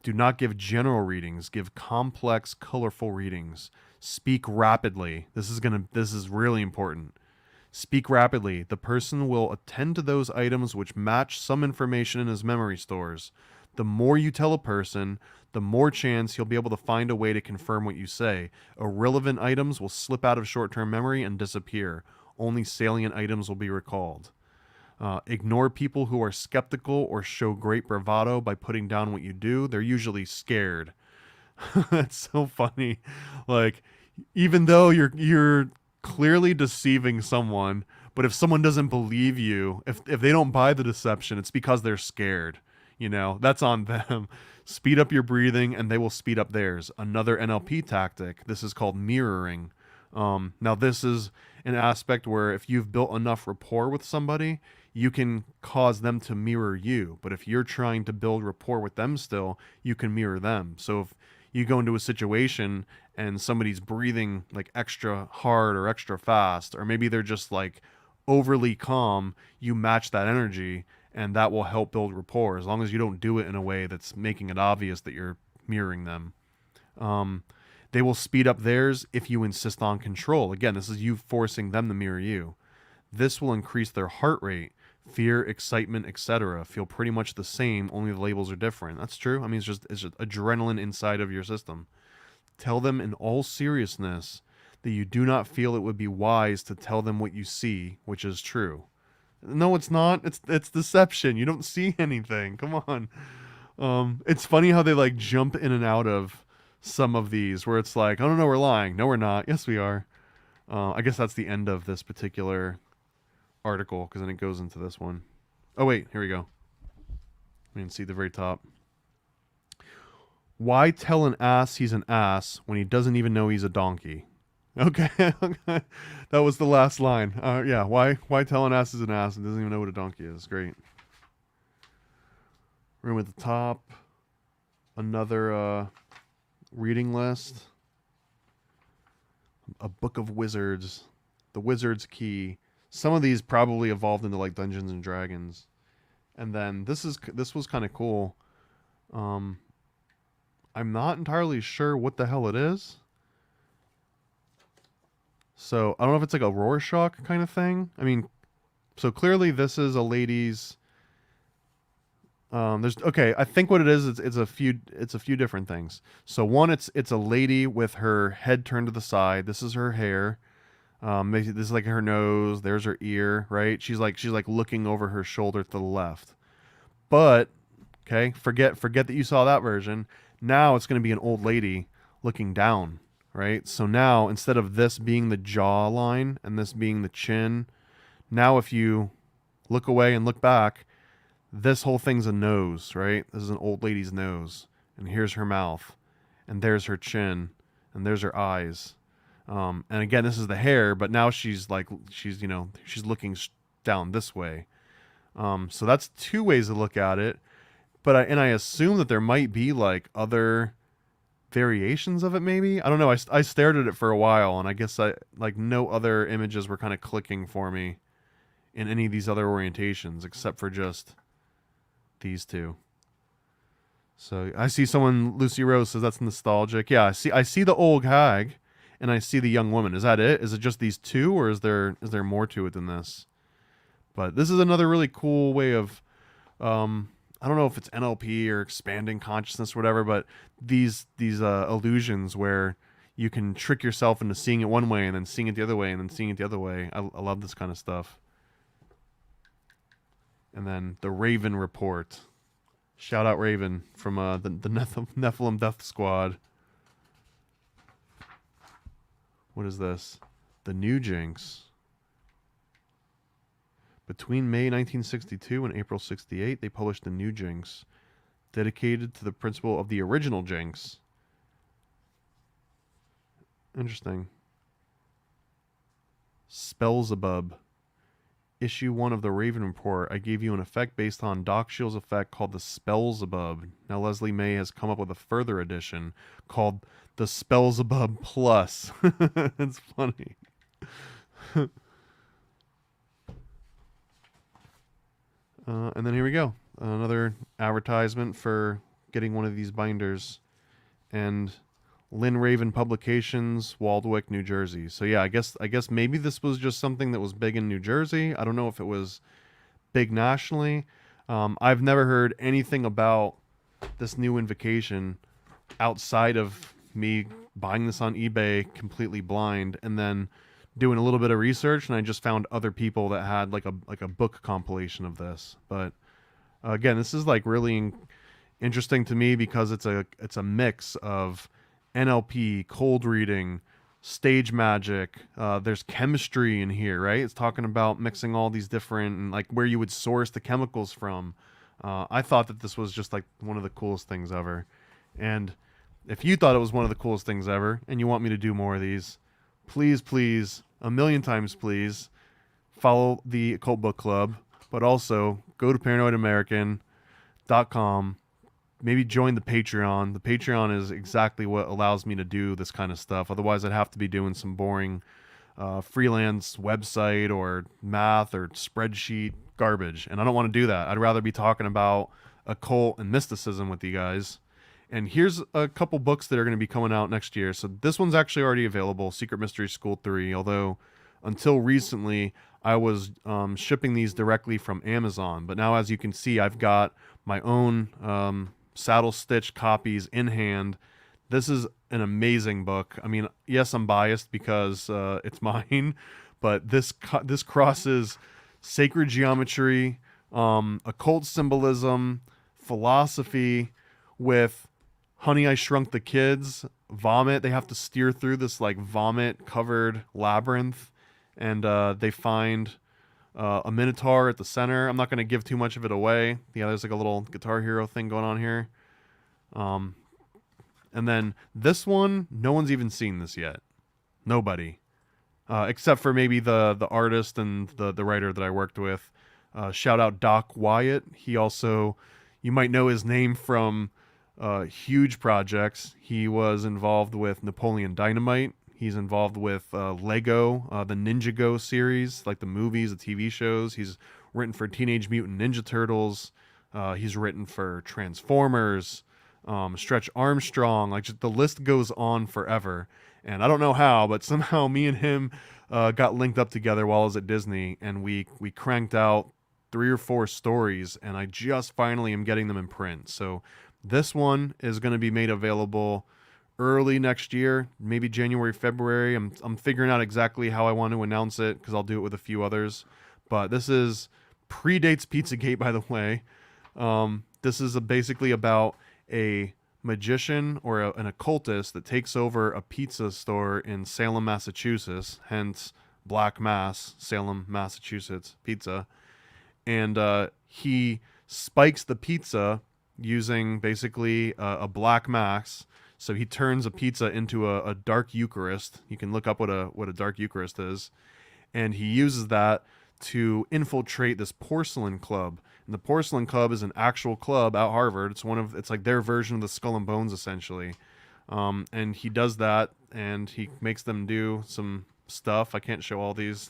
Speaker 2: Do not give general readings. Give complex, colorful readings. Speak rapidly. This is really important. Speak rapidly. The person will attend to those items which match some information in his memory stores. The more you tell a person, the more chance he'll be able to find a way to confirm what you say. Irrelevant items will slip out of short-term memory and disappear. Only salient items will be recalled. Ignore people who are skeptical or show great bravado by putting down what you do. They're usually scared. That's so funny. Like, even though you're clearly deceiving someone, but if someone doesn't believe you, if they don't buy the deception, it's because they're scared. You know, that's on them. Speed up your breathing and they will speed up theirs. Another NLP tactic. This is called mirroring. Now this is an aspect where if you've built enough rapport with somebody, you can cause them to mirror you. But if you're trying to build rapport with them still, you can mirror them. So if you go into a situation and somebody's breathing like extra hard or extra fast, or maybe they're just like overly calm, you match that energy, and that will help build rapport as long as you don't do it in a way that's making it obvious that you're mirroring them. They will speed up theirs if you insist on control. Again, this is you forcing them to mirror you. This will increase their heart rate. Fear, excitement, etc. feel pretty much the same, only the labels are different. That's true. I mean, it's just adrenaline inside of your system. Tell them in all seriousness that you do not feel it would be wise to tell them what you see, which is true. No, it's not. It's deception. You don't see anything. Come on. It's funny how they like jump in and out of some of these where it's like, oh no, we're lying. No, we're not. Yes, we are. I guess that's the end of this particular article because then it goes into this one. Oh wait, here we go. You can see the very top. Why tell an ass he's an ass when he doesn't even know he's a donkey? Okay, okay. That was the last line. Yeah, why tell an ass is an ass and doesn't even know what a donkey is? Great. Room at the top. Another reading list. A book of wizards. The wizard's key. Some of these probably evolved into like Dungeons and Dragons. And then this was kind of cool. I'm not entirely sure what the hell it is. So I don't know if it's like a Rorschach kind of thing. I mean, so clearly this is a lady's. I think what it is, it's a few different things. So one, it's a lady with her head turned to the side. This is her hair. Maybe this is like her nose. There's her ear, right? She's like looking over her shoulder to the left. But okay, forget that you saw that version. Now it's going to be an old lady looking down, right? So now instead of this being the jawline and this being the chin, now if you look away and look back, this whole thing's a nose, right? This is an old lady's nose, and here's her mouth, and there's her chin, and there's her eyes. And again, this is the hair, but now she's looking down this way. So that's two ways to look at it. But I assume that there might be like other variations of it. Maybe, I don't know. I stared at it for a while, and I guess no other images were kind of clicking for me in any of these other orientations except for just these two. So I see someone, Lucy Rose says that's nostalgic. Yeah, I see the old hag. And I see the young woman. Is that it? Is it just these two, or is there more to it than this? But this is another really cool way of, I don't know if it's NLP or expanding consciousness or whatever, but these illusions where you can trick yourself into seeing it one way and then seeing it the other way and then seeing it the other way. I love this kind of stuff. And then the Raven Report. Shout out Raven from the Nephilim Death Squad. What is this? The New Jinx. Between May 1962 and April 68, they published the New Jinx, dedicated to the principle of the original Jinx. Interesting. Spellzabub. Issue 1 of the Raven Report. I gave you an effect based on Doc Shield's effect called the Spellzabub. Now Leslie May has come up with a further edition called the Spellzabub Plus. It's funny. And then here we go. Another advertisement for getting one of these binders. And Lynn Raven Publications, Waldwick, New Jersey. So yeah, I guess maybe this was just something that was big in New Jersey. I don't know if it was big nationally. I've never heard anything about this new invocation outside of me buying this on eBay completely blind and then doing a little bit of research, and I just found other people that had like a book compilation of this. But again, this is like really interesting to me because it's a mix of NLP, cold reading, stage magic. There's chemistry in here, right? It's talking about mixing all these different and like where you would source the chemicals from. I thought that this was just like one of the coolest things ever. And if you thought it was one of the coolest things ever and you want me to do more of these, please, a million times please, follow the Occult Book Club, but also go to paranoidamerican.com. Maybe join the Patreon. The Patreon is exactly what allows me to do this kind of stuff. Otherwise, I'd have to be doing some boring freelance website or math or spreadsheet garbage. And I don't want to do that. I'd rather be talking about occult and mysticism with you guys. And here's a couple books that are going to be coming out next year. So this one's actually already available, Secret Mystery School 3, although until recently I was shipping these directly from Amazon. But now, as you can see, I've got my own saddle stitch copies in hand. This is an amazing book. I mean, yes, I'm biased because it's mine, but this crosses sacred geometry, occult symbolism, philosophy with Honey, I Shrunk the Kids, vomit. They have to steer through this like vomit covered labyrinth, and they find a minotaur at the center. I'm not going to give too much of it away. Yeah, there's like a little Guitar Hero thing going on here. And then this one, no one's even seen this yet. Nobody. Except for maybe the artist and the writer that I worked with. Shout out Doc Wyatt. He also, you might know his name from huge projects. He was involved with Napoleon Dynamite. He's involved with Lego, the Ninjago series, like the movies, the TV shows. He's written for Teenage Mutant Ninja Turtles. He's written for Transformers, Stretch Armstrong. Like, just, the list goes on forever. And I don't know how, but somehow me and him got linked up together while I was at Disney, and we cranked out 3 or 4 stories, and I just finally am getting them in print. So this one is going to be made available early next year, maybe January, February. I'm figuring out exactly how I want to announce it because I'll do it with a few others. But this is predates Pizzagate, by the way. This is basically about a magician or an occultist that takes over a pizza store in Salem, Massachusetts, hence Black Mass, Salem, Massachusetts pizza. And he spikes the pizza using basically a black mass. So he turns a pizza into a dark Eucharist. You can look up what a dark Eucharist is. And he uses that to infiltrate this porcelain club. And the porcelain club is an actual club at Harvard. It's like their version of the Skull and Bones, essentially. And he does that, and he makes them do some stuff. I can't show all these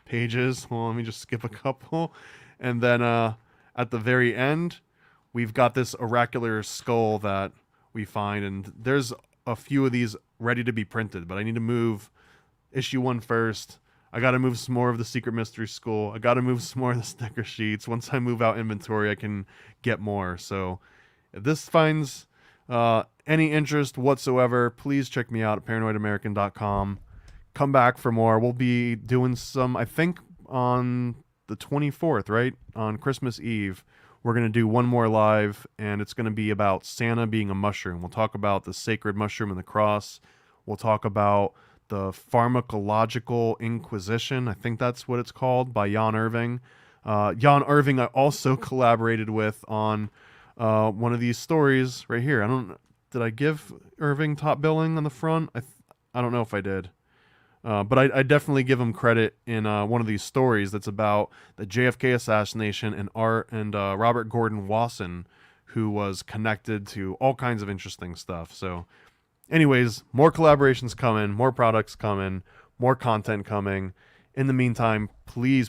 Speaker 2: pages. Well, let me just skip a couple. And then at the very end, we've got this oracular skull that we find, and there's a few of these ready to be printed, but I need to move issue 1 first. I got to move some more of the Secret Mystery School. I got to move some more of the sticker sheets. Once I move out inventory, I can get more. So if this finds Any interest whatsoever, please check me out at paranoidamerican.com. Come back for more. We'll be doing some, I think, on the 24th, right? On Christmas Eve. We're going to do one more live, and it's going to be about Santa being a mushroom. We'll talk about the sacred mushroom and the cross. We'll talk about the Pharmacological Inquisition. I think that's what it's called, by Jan Irving. Jan Irving I also collaborated with on one of these stories right here. Did I give Irving top billing on the front? I don't know if I did. But I definitely give him credit in one of these stories that's about the JFK assassination and Robert Gordon Wasson, who was connected to all kinds of interesting stuff. So anyways, more collaborations coming, more products coming, more content coming. In the meantime, please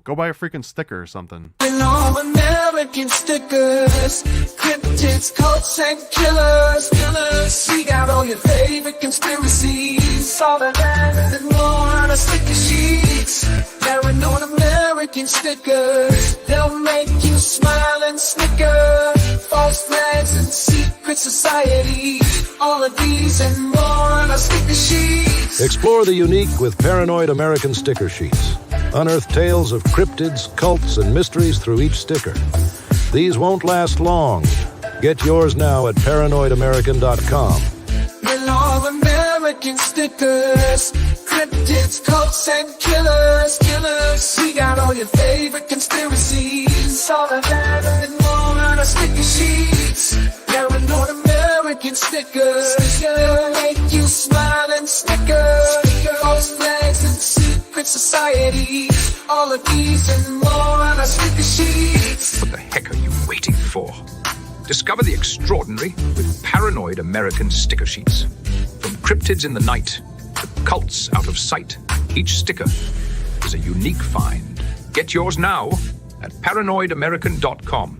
Speaker 2: go buy a freaking sticker or something.
Speaker 3: All American stickers, cryptids, cults, and killers. Seek out all your favorite conspiracies. All the land and more on our sticker sheets. Paranoid American stickers, they'll make you smile and snicker. False flags and secret societies. All of these and more on our sticker sheets.
Speaker 4: Explore the unique with Paranoid American sticker sheets. Unearth tales of cryptids, cults, and mysteries through each sticker. These won't last long. Get yours now at paranoidamerican.com.
Speaker 3: We're all American stickers, cryptids, cults, and killers. We got all your favorite conspiracies. All of that and more on our sticker sheets. Paranoid American stickers, they'll make you smile and snicker. False flags and secret societies. All of these and more on our sticker sheets.
Speaker 5: What the heck are you waiting for? Discover the extraordinary with Paranoid American sticker sheets. From cryptids in the night to cults out of sight, each sticker is a unique find. Get yours now at paranoidamerican.com.